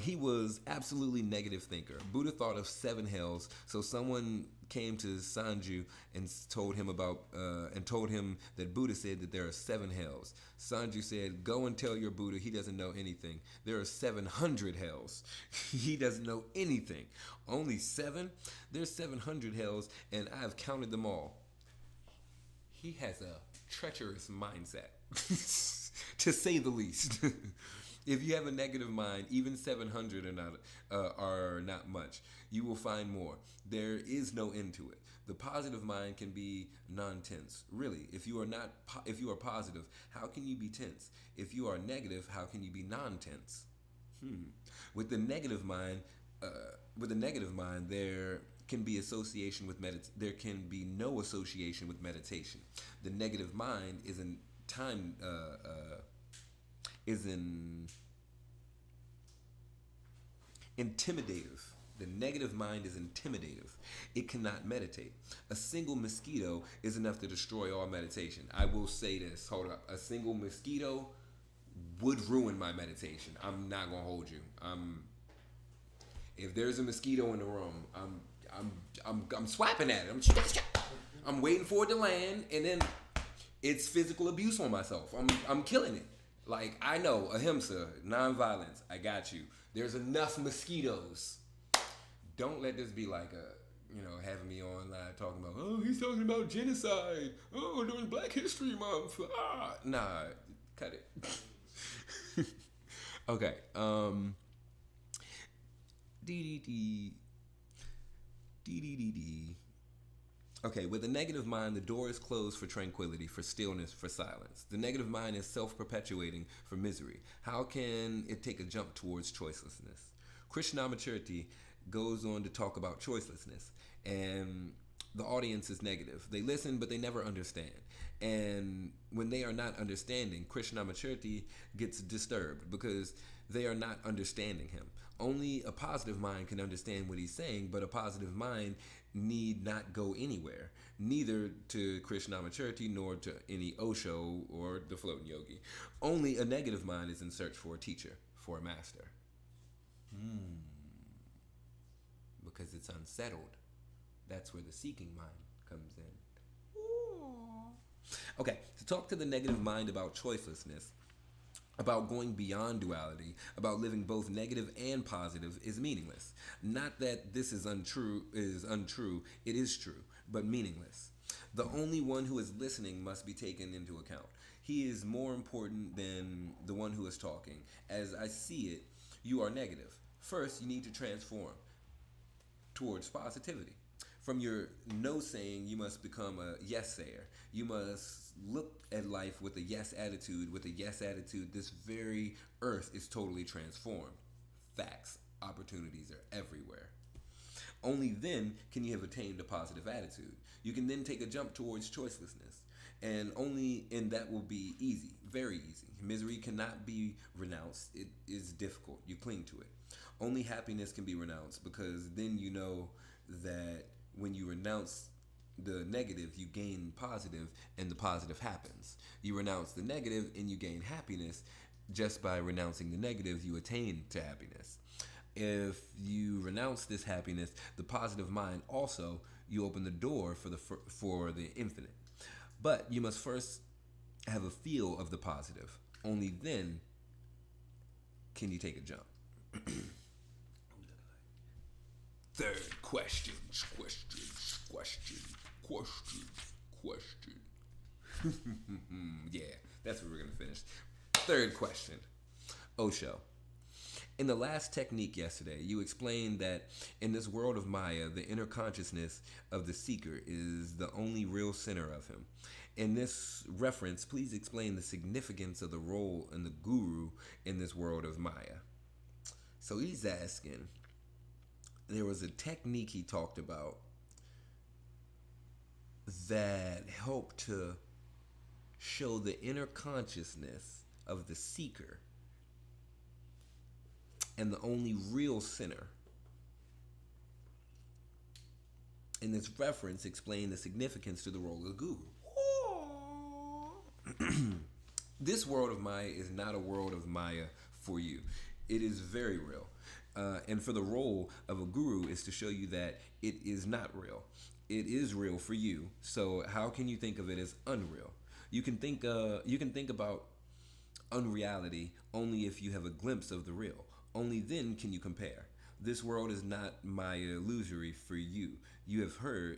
He was absolutely negative thinker. Buddha thought of 7 hells, so someone came to Sanju and told him that Buddha said that there are 7 hells. Sanju said, "Go and tell your Buddha he doesn't know anything. There are 700 hells. He doesn't know anything. Only 7? There's 700 hells, and I've counted them all." He has a treacherous mindset, to say the least. If you have a negative mind, even 700 are not much. You will find more. There is no end to it. The positive mind can be non-tense. Really, if you are positive, how can you be tense? If you are negative, how can you be non-tense? With the negative mind, there can be there can be no association with meditation. The negative mind is intimidative. The negative mind is intimidative. It cannot meditate. A single mosquito is enough to destroy all meditation. I will say this. Hold up. A single mosquito would ruin my meditation. I'm not gonna hold you. If there's a mosquito in the room, I'm swiping at it. I'm waiting for it to land, and then it's physical abuse on myself. I'm killing it. Like, I know, ahimsa, nonviolence, I got you. There's enough mosquitoes. Don't let this be like having me on live talking about, oh, he's talking about genocide. Oh, during Black History Month. Nah, cut it. Okay. Okay, with a negative mind, the door is closed for tranquility, for stillness, for silence. The negative mind is self-perpetuating for misery. How can it take a jump towards choicelessness? Krishnamacharya goes on to talk about choicelessness, and the audience is negative. They listen, but they never understand. And when they are not understanding, Krishnamacharya gets disturbed because they are not understanding him. Only a positive mind can understand what he's saying, but a positive mind need not go anywhere, neither to Krishnamacharya nor to any Osho or the Floating Yogi. Only a negative mind is in search for a teacher, for a master. Because it's unsettled. That's where the seeking mind comes in. Ooh. Okay, to talk to the negative mind about choicelessness, about going beyond duality, about living both negative and positive is meaningless. Not that this is untrue, it is true, but meaningless. The only one who is listening must be taken into account. He is more important than the one who is talking. As I see it, you are negative. First, you need to transform towards positivity. From your no saying, you must become a yes sayer. You must look at life with a yes attitude. With a yes attitude, this very earth is totally transformed. Facts. Opportunities are everywhere. Only then can you have attained a positive attitude. You can then take a jump towards choicelessness. And that will be easy, very easy. Misery cannot be renounced. It is difficult. You cling to it. Only happiness can be renounced, because then you know that when you renounce the negative, you gain positive, and the positive happens. You renounce the negative and you gain happiness. Just by renouncing the negative, you attain to happiness. If you renounce this happiness, the positive mind also, you open the door for the infinite. But you must first have a feel of the positive. Only then can you take a jump. Third question. Yeah, that's where we're going to finish. Third question. Osho. In the last technique yesterday, you explained that in this world of Maya, the inner consciousness of the seeker is the only real center of him. In this reference, please explain the significance of the role in the guru in this world of Maya. So he's asking, there was a technique he talked about that helped to show the inner consciousness of the seeker and the only real sinner. In this reference, explain the significance to the role of the guru. This world of Maya is not a world of Maya for you. It is very real. And for the role of a guru is to show you that it is not real. It is real for you. So how can you think of it as unreal? You can think about unreality only if you have a glimpse of the real. Only then can you compare. This world is not Maya illusory for you. You have read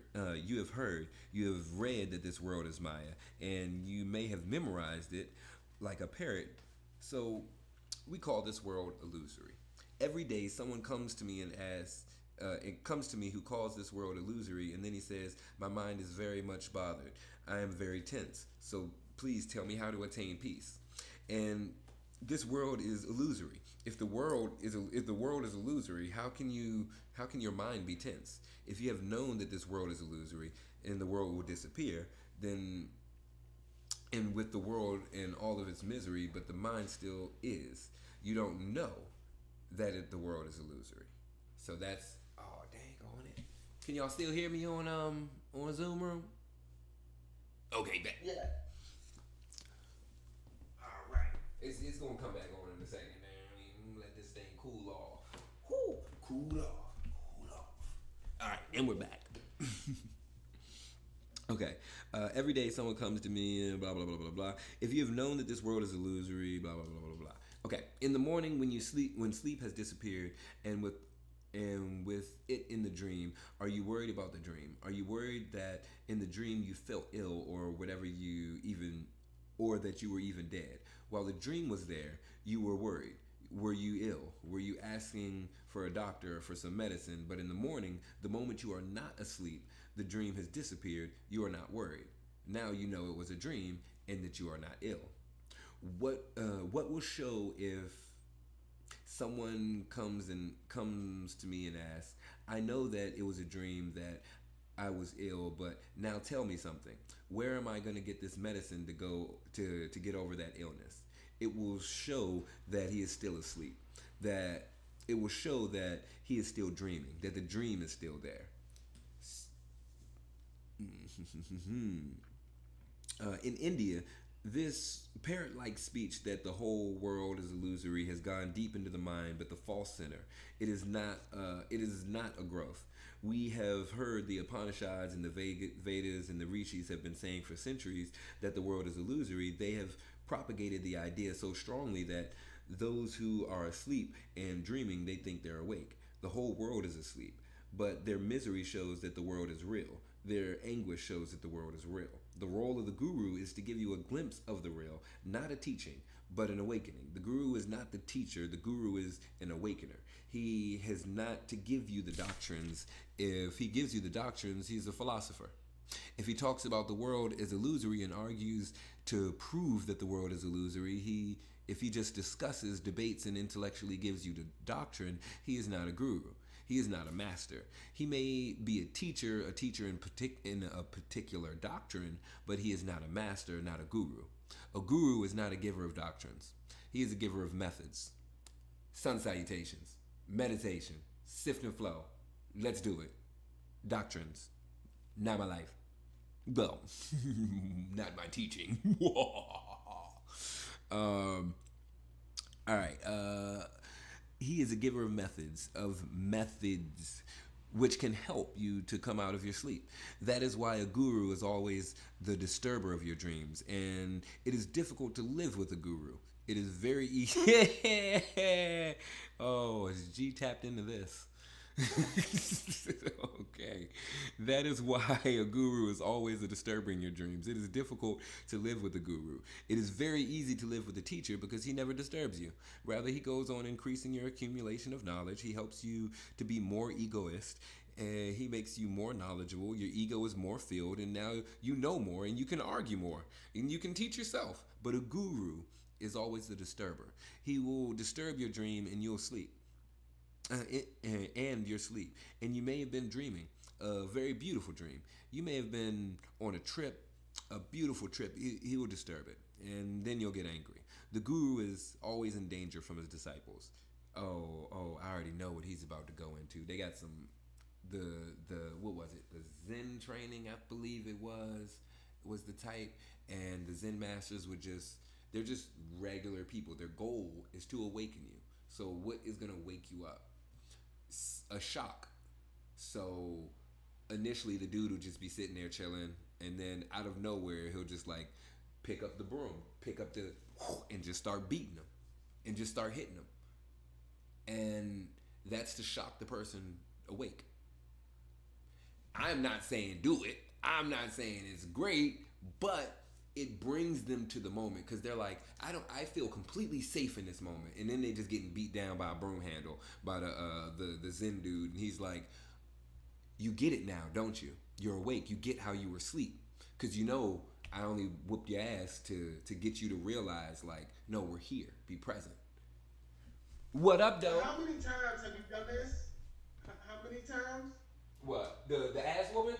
that this world is Maya, and you may have memorized it like a parrot. So we call this world illusory. Every day someone comes to me and asks, who calls this world illusory, and then he says, my mind is very much bothered. I am very tense. So please tell me how to attain peace. And this world is illusory. If the world is illusory, how can your mind be tense? If you have known that this world is illusory and the world will disappear, then, and with the world and all of its misery, but the mind still is, you don't know that the world is illusory. So that's, oh dang on it. Can y'all still hear me on Zoom room? Okay, back. Yeah. All right. It's gonna come back on in a second. Let this thing cool off. Whoo, cool off. All right, and we're back. Okay. Every day someone comes to me and blah blah blah blah blah. If you have known that this world is illusory, blah blah blah blah blah. Okay. In the morning when sleep has disappeared, and with it in the dream, are you worried about the dream? Are you worried that in the dream you felt ill, or or that you were even dead? While the dream was there, you were worried. Were you ill? Were you asking for a doctor or for some medicine? But in the morning, the moment you are not asleep, the dream has disappeared, you are not worried. Now you know it was a dream and that you are not ill. What will show if someone comes to me and asks, I know that it was a dream that I was ill, but now tell me something. Where am I going to get this medicine to go to get over that illness? It will show that he is still asleep. That it will show that he is still dreaming, that the dream is still there. In India, this parrot-like speech that the whole world is illusory has gone deep into the mind, but the false center. It is not a growth. We have heard the Upanishads and the Vedas and the Rishis have been saying for centuries that the world is illusory. They have propagated the idea so strongly that those who are asleep and dreaming, they think they're awake. The whole world is asleep, but their misery shows that the world is real. Their anguish shows that the world is real. The role of the guru is to give you a glimpse of the real, not a teaching, but an awakening. The guru is not the teacher. The guru is an awakener. He has not to give you the doctrines. If he gives you the doctrines, he's a philosopher. If he talks about the world as illusory and argues to prove that the world is illusory, if he just discusses, debates, and intellectually gives you the doctrine, he is not a guru. He is not a master. He may be a teacher in a particular doctrine, but he is not a master, not a guru. A guru is not a giver of doctrines. He is a giver of methods. Sun salutations, meditation, sift and flow. Let's do it. Doctrines, not my life. Well, not my teaching. All right. He is a giver of methods, which can help you to come out of your sleep. That is why a guru is always the disturber of your dreams, and it is difficult to live with a guru. It is very easy. Oh, is G tapped into this? Okay. That is why a guru is always a disturber in your dreams. It is difficult to live with a guru. It is very easy to live with a teacher because he never disturbs you. Rather, he goes on increasing your accumulation of knowledge. He helps you to be more egoist. He makes you more knowledgeable. Your ego is more filled, and now you know more, and you can argue more, and you can teach yourself. But a guru is always the disturber. He will disturb your dream, and you'll sleep. And your sleep. And you may have been dreaming a very beautiful dream. You may have been on a trip, a beautiful trip. He will disturb it, and then you'll get angry. The guru is always in danger from his disciples. Oh, I already know what he's about to go into. They got the what was it? The Zen training, I believe it was the type, and the Zen masters they're just regular people. Their goal is to awaken you. So what is going to wake you up? A shock. So initially the dude will just be sitting there chilling, and then out of nowhere he'll just like pick up the broom, and just start beating them, and just start hitting them. And that's to shock the person awake. I'm not saying do it. I'm not saying it's great, but it brings them to the moment because they're like, I feel completely safe in this moment, and then they just getting beat down by a broom handle by the Zen dude, and he's like, you get it now, don't you? You're awake. You get how you were asleep because I only whooped your ass to get you to realize like, no, we're here. Be present. What up, though? How many times have you done this? How many times? What the ass woman?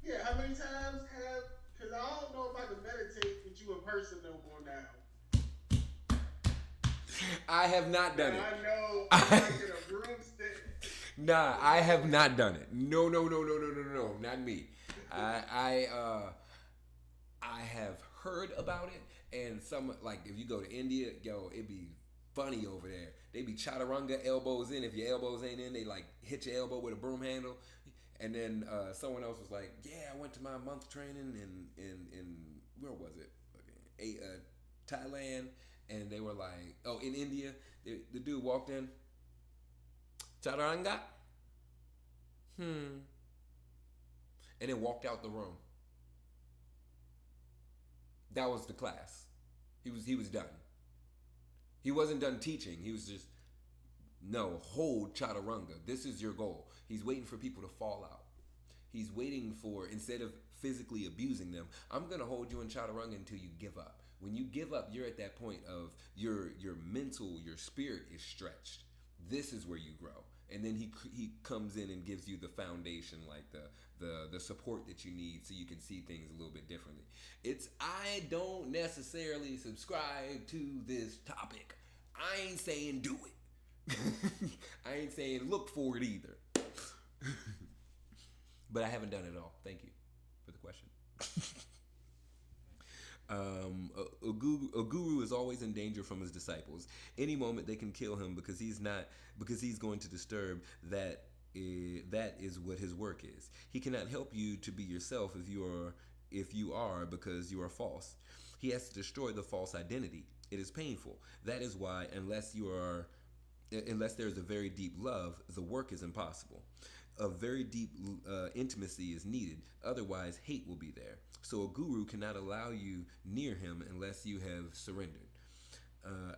Yeah, how many times have? Because I don't know if I can meditate with you in person no more now. I have not done it. I know I'm like a broomstick. Nah, I have not done it. No, not me. I have heard about it, and like if you go to India, it'd be funny over there. They be chaturanga elbows in. If your elbows ain't in, they like hit your elbow with a broom handle. And then someone else was like, yeah, I went to my month training in where was it? Thailand. And they were like, oh, in India. The dude walked in. Chaturanga? And then walked out the room. That was the class. He was done. He wasn't done teaching. He was just, no, hold chaturanga. This is your goal. He's waiting for people to fall out. He's waiting for, instead of physically abusing them, I'm going to hold you in chaturanga until you give up. When you give up, you're at that point of your mental, your spirit is stretched. This is where you grow. And then he comes in and gives you the foundation, like the support that you need so you can see things a little bit differently. I don't necessarily subscribe to this topic. I ain't saying do it. I ain't saying look for it either. But I haven't done it all. Thank you for the question. A guru is always in danger from his disciples. Any moment they can kill him because he's going to disturb that is what his work is. He cannot help you to be yourself if you are because you are false. He has to destroy the false identity. It is painful. That is why unless there is a very deep love, the work is impossible. A very deep intimacy is needed. Otherwise, hate will be there. So a guru cannot allow you near him unless you have surrendered.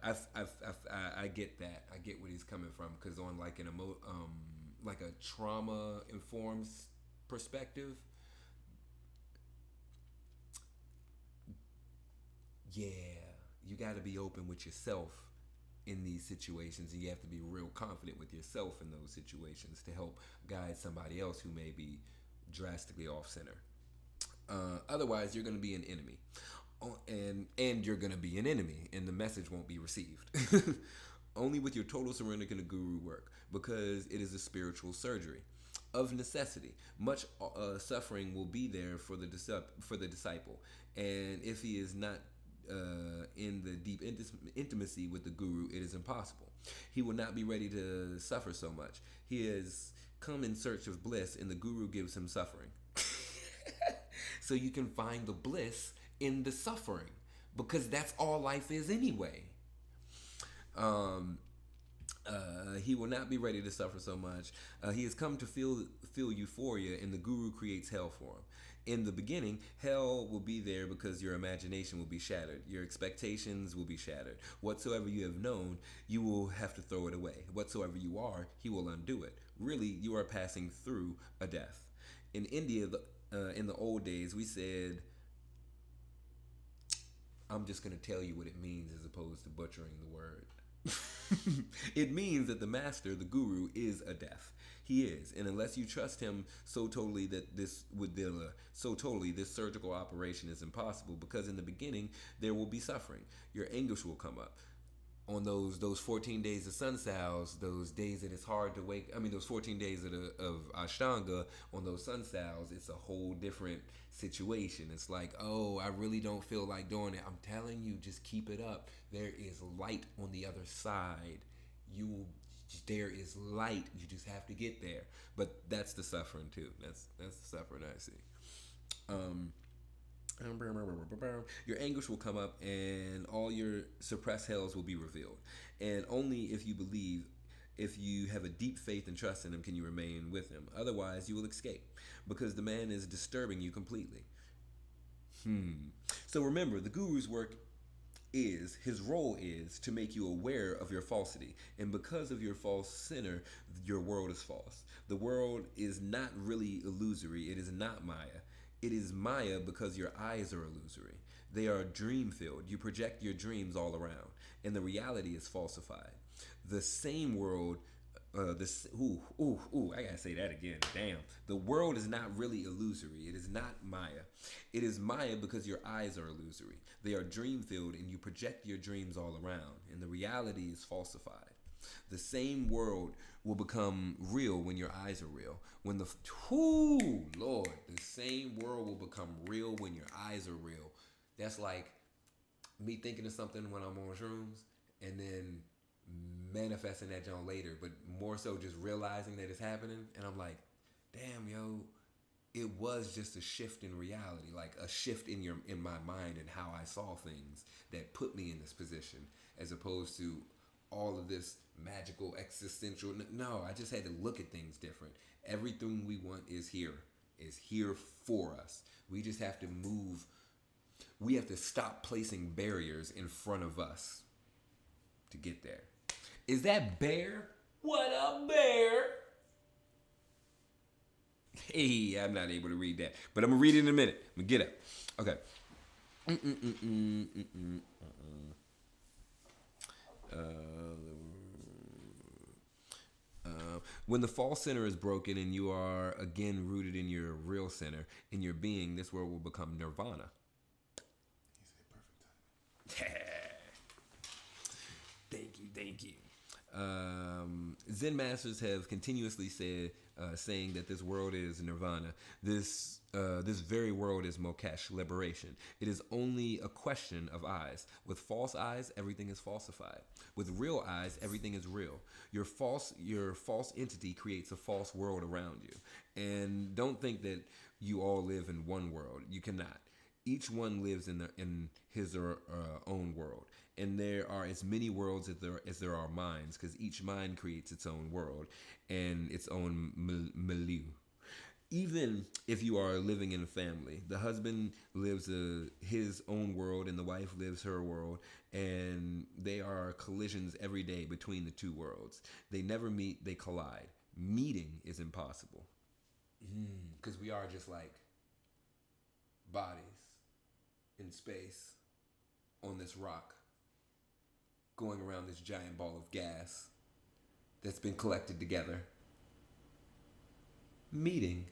I get that. I get where he's coming from because on like like a trauma informed perspective, yeah, you got to be open with yourself in these situations, and you have to be real confident with yourself in those situations to help guide somebody else who may be drastically off center. Otherwise, you're going to be an enemy, and you're going to be an enemy, and the message won't be received. Only with your total surrender can a guru work, because it is a spiritual surgery. Of necessity, much suffering will be there for the disciple, and if he is not in the deep intimacy with the guru, it is impossible. He will not be ready to suffer so much. He has come in search of bliss, and the guru gives him suffering. So you can find the bliss in the suffering, because that's all life is anyway. He will not be ready to suffer so much. He has come to feel euphoria, and the guru creates hell for him. In the beginning, hell will be there because your imagination will be shattered. Your expectations will be shattered. Whatsoever you have known, you will have to throw it away. Whatsoever you are, he will undo it. Really, you are passing through a death. In India, in the old days, we said, I'm just going to tell you what it means as opposed to butchering the word. It means that the master, the guru, is a death. He is, and unless you trust him so totally that this surgical operation is impossible, because in the beginning there will be suffering. Your anguish will come up on those 14 days of sun sals, those days that it's hard to wake. I mean, those 14 days of Ashtanga, on those sun sals, it's a whole different situation. It's like, oh, I really don't feel like doing it. I'm telling you, just keep it up. There is light on the other side. There is light. You just have to get there. But that's the suffering too. That's the suffering I see. Your anguish will come up, and all your suppressed hells will be revealed. And only if you believe, if you have a deep faith and trust in him, can you remain with him. Otherwise, you will escape, because the man is disturbing you completely. So remember, the guru's work his role is to make you aware of your falsity. And because of your false center, your world is false. The world is not really illusory. It is not Maya. It is Maya because your eyes are illusory. They are dream filled. You project your dreams all around, and the reality is falsified. The same world, I gotta say that again. Damn. The world is not really illusory. It is not Maya. It is Maya because your eyes are illusory. They are dream filled, and you project your dreams all around, and the reality is falsified. The same world will become real when your eyes are real. The same world will become real when your eyes are real. That's like me thinking of something when I'm on shrooms, and then manifesting that joint later, but more so just realizing that it's happening, and I'm like, damn, yo, it was just a shift in reality, like a shift in my mind and how I saw things that put me in this position, as opposed to all of this magical existential. No, I just had to look at things different. Everything we want is here for us. We just have to move. We have to stop placing barriers in front of us to get there. Is that Bear? What up, Bear? Hey, I'm not able to read that, but I'm gonna read it in a minute. I'm gonna get up. Okay. When the false center is broken and you are again rooted in your real center, in your being, this world will become nirvana. He said perfect time. Thank you. Zen masters have continuously said, saying that this world is nirvana. This very world is moksha, liberation. It is only a question of eyes. With false eyes, everything is falsified. With real eyes, everything is real. Your false entity creates a false world around you. And don't think that you all live in one world. You cannot. Each one lives in his or her own world. And there are as many worlds as there are minds, because each mind creates its own world and its own milieu. Even if you are living in a family, the husband lives his own world and the wife lives her world, and they are collisions every day between the two worlds. They never meet, they collide. Meeting is impossible, because we are just like bodies in space on this rock. going around this giant ball of gas that's been collected together. Meeting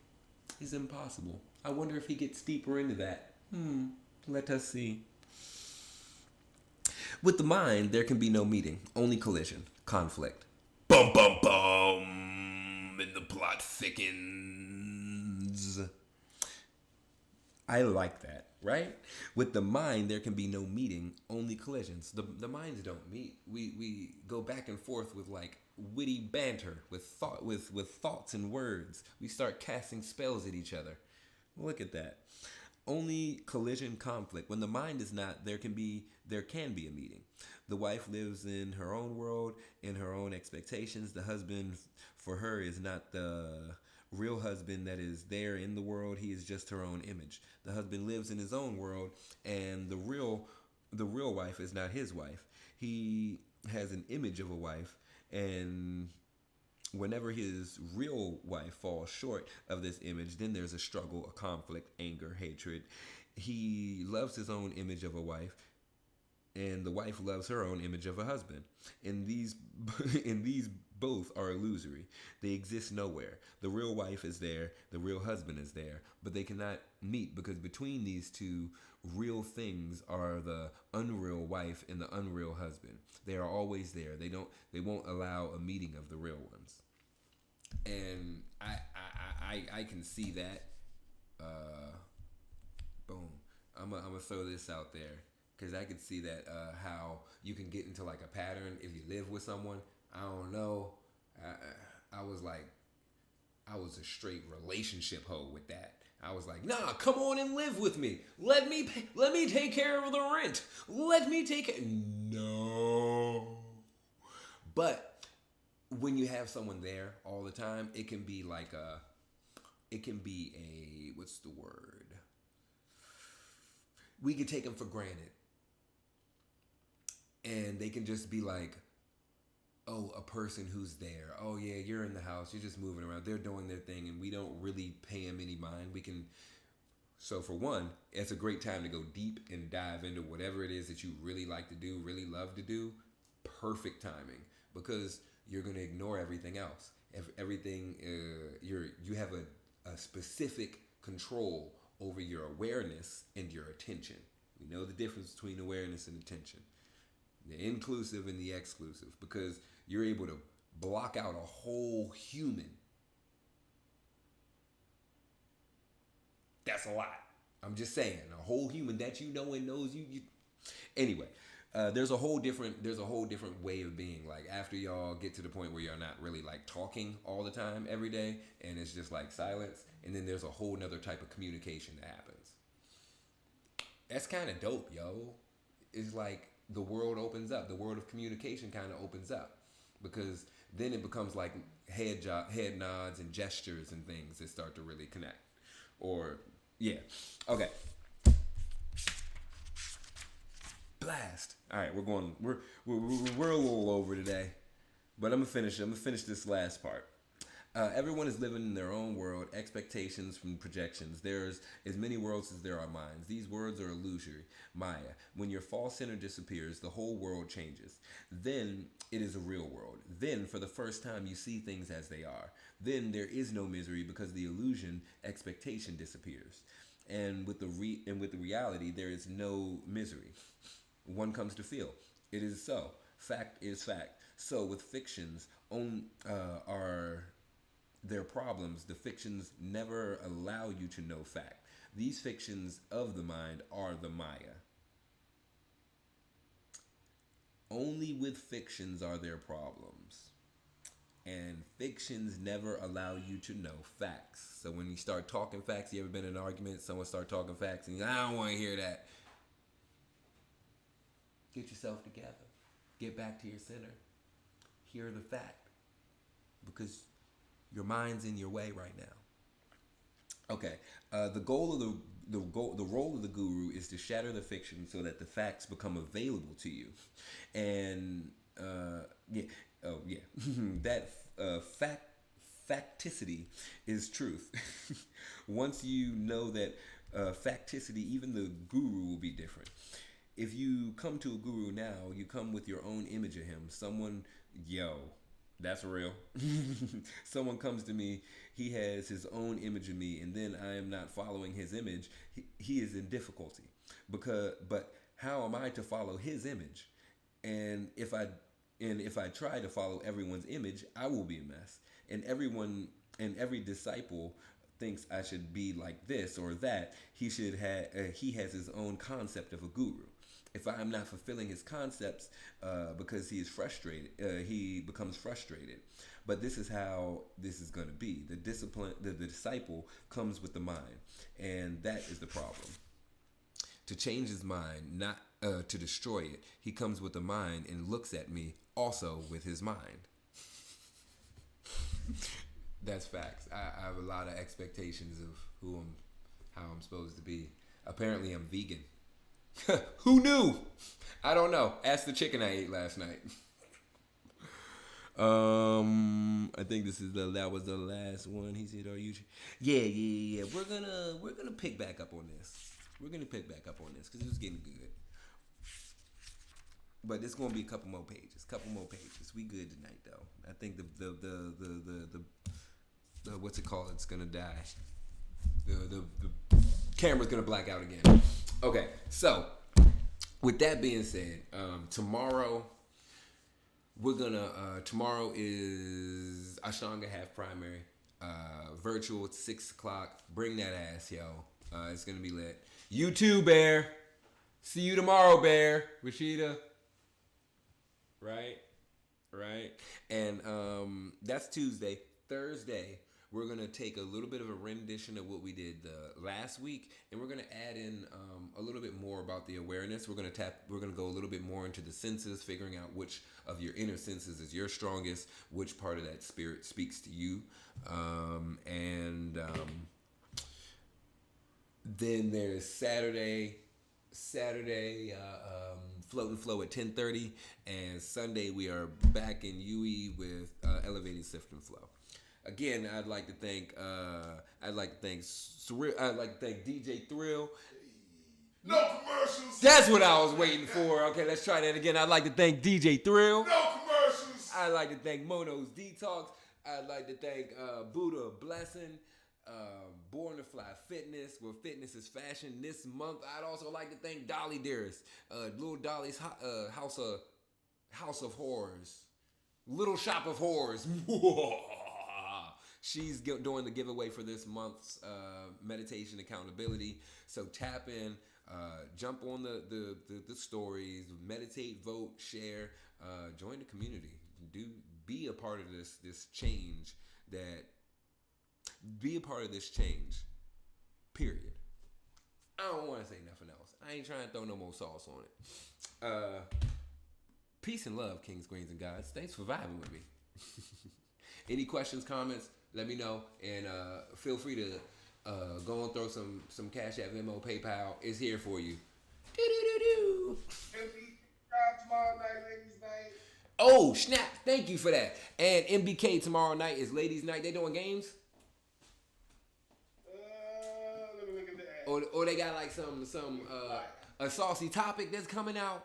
is impossible. I wonder if he gets deeper into that. Let us see. With the mind, there can be no meeting, only collision, conflict. Bum bum bum, and the plot thickens. I like that, right? With the mind, there can be no meeting, only collisions. The minds don't meet. We go back and forth with like witty banter, with thoughts and words. We start casting spells at each other. Look at that. Only collision, conflict. When the mind is not, there can be a meeting. The wife lives in her own world, in her own expectations. The husband, for her, is not the real husband that is there in the world. He is just her own image. The husband lives in his own world, and the real wife is not his wife. He has an image of a wife, and whenever his real wife falls short of this image, then there's a struggle, a conflict, anger, hatred. He loves his own image of a wife, and the wife loves her own image of a husband. And these both are illusory. They exist nowhere. The real wife is there, the real husband is there, but they cannot meet because between these two real things are the unreal wife and the unreal husband. They are always there. They won't allow a meeting of the real ones. And I can see that. Boom. I'm gonna throw this out there because I can see that how you can get into like a pattern if you live with someone. I don't know. I was a straight relationship hoe with that. I was like, nah, come on and live with me. Let me take care of the rent. Let me take it. No. But when you have someone there all the time, it can be what's the word? We can take them for granted. And they can just be like, oh, a person who's there. Oh yeah, you're in the house. You're just moving around. They're doing their thing, and we don't really pay them any mind. So for one, it's a great time to go deep and dive into whatever it is that you really like to do, really love to do. Perfect timing because you're gonna ignore everything else. Everything you have a specific control over your awareness and your attention. We know the difference between awareness and attention. The inclusive and the exclusive, because you're able to block out a whole human. That's a lot. I'm just saying, a whole human that you know and knows you. Anyway, there's a whole different way of being. Like after y'all get to the point where you're not really like talking all the time every day, and it's just like silence, and then there's a whole nother type of communication that happens. That's kind of dope, yo. It's like the world opens up. The world of communication kind of opens up because then it becomes like head nods and gestures and things that start to really connect. Or yeah, okay. Blast. All right, we're a little over today, but I'm gonna finish this last part. Everyone is living in their own world, expectations from projections. There's as many worlds as there are minds. These worlds are illusory, Maya. When your false center disappears, the whole world changes. Then it is a real world. Then, for the first time, you see things as they are. Then there is no misery because the illusion, expectation disappears. And with the reality, there is no misery. One comes to feel. It is so. Fact is fact. So with fictions, are their problems. The fictions never allow you to know fact. These fictions of the mind are the Maya. Only with fictions are there problems. And fictions never allow you to know facts. So when you start talking facts, you ever been in an argument, someone start talking facts, and I don't want to hear that. Get yourself together. Get back to your center. Hear the fact. Because your mind's in your way right now. Okay. The role of the guru is to shatter the fiction so that the facts become available to you. And that facticity is truth. Once you know that facticity, even the guru will be different. if you come to a guru now, you come with your own image of him. That's real. Someone comes to me, he has his own image of me, and then I am not following his image. He is in difficulty but how am I to follow his image? And if I try to follow everyone's image, I will be a mess. And every disciple thinks I should be like this or that. He has his own concept of a guru. If I am not fulfilling his concepts, because he is frustrated, he becomes frustrated. But this is how this is going to be. The disciple comes with the mind, and that is the problem. To change his mind, not to destroy it, he comes with the mind and looks at me also with his mind. That's facts. I have a lot of expectations of how I'm supposed to be. Apparently, I'm vegan. Who knew? I don't know. Ask the chicken I ate last night. I think that was the last one. He said, "Are you?" Yeah. We're gonna pick back up on this. We're gonna pick back up on this because it was getting good. But it's gonna be a couple more pages. We good tonight though. I think the what's it called? It's gonna die. The camera's gonna black out again. Okay, so with that being said, tomorrow tomorrow is Ashtanga half primary, virtual at 6:00. Bring that ass, yo. It's gonna be lit. You too, Bear. See you tomorrow, Bear. Rashida. Right. And that's Tuesday. Thursday, we're gonna take a little bit of a rendition of what we did last week, and we're gonna add in a little bit more about the awareness. We're gonna go a little bit more into the senses, figuring out which of your inner senses is your strongest, which part of that spirit speaks to you, then there's Saturday, Float and Flow at 10:30, and Sunday we are back in UE with Elevated Sift and Flow. Again, I'd like to thank DJ Thrill. No commercials. That's what I was waiting for. Okay, let's try that again. I'd like to thank DJ Thrill. No commercials. I'd like to thank Mono's Detox. I'd like to thank Buddha Blessing. Born to Fly Fitness, where fitness is fashion this month. I'd also like to thank Dolly Dearest, Little Dolly's House of Horrors, Little Shop of Horrors. She's doing the giveaway for this month's meditation accountability. So tap in, jump on the stories, meditate, vote, share, join the community. Be a part of this change that. Be a part of this change. Period. I don't want to say nothing else. I ain't trying to throw no more sauce on it. Peace and love, kings, queens, and gods. Thanks for vibing with me. Any questions, comments, let me know. And feel free to go and throw some cash at Venmo, PayPal. It's here for you. And we tomorrow night, ladies' night. Oh, snap. Thank you for that. And MBK tomorrow night is ladies' night. They doing games? Let me look at the ad. Or they got like a saucy topic that's coming out.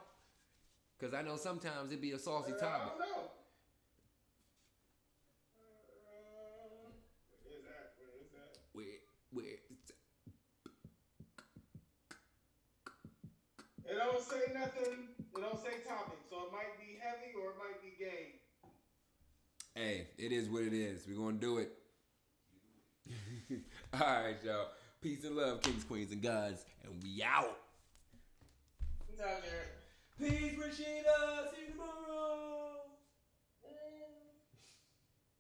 Cause I know sometimes it be a saucy topic. I don't know. Where? It don't say nothing. It don't say topic, so it might be heavy or it might be game. Hey, it is what it is. We're gonna do it. All right, y'all. Peace and love, kings, queens, and gods, and we out. It's out there. Peace, Rashida. See you tomorrow.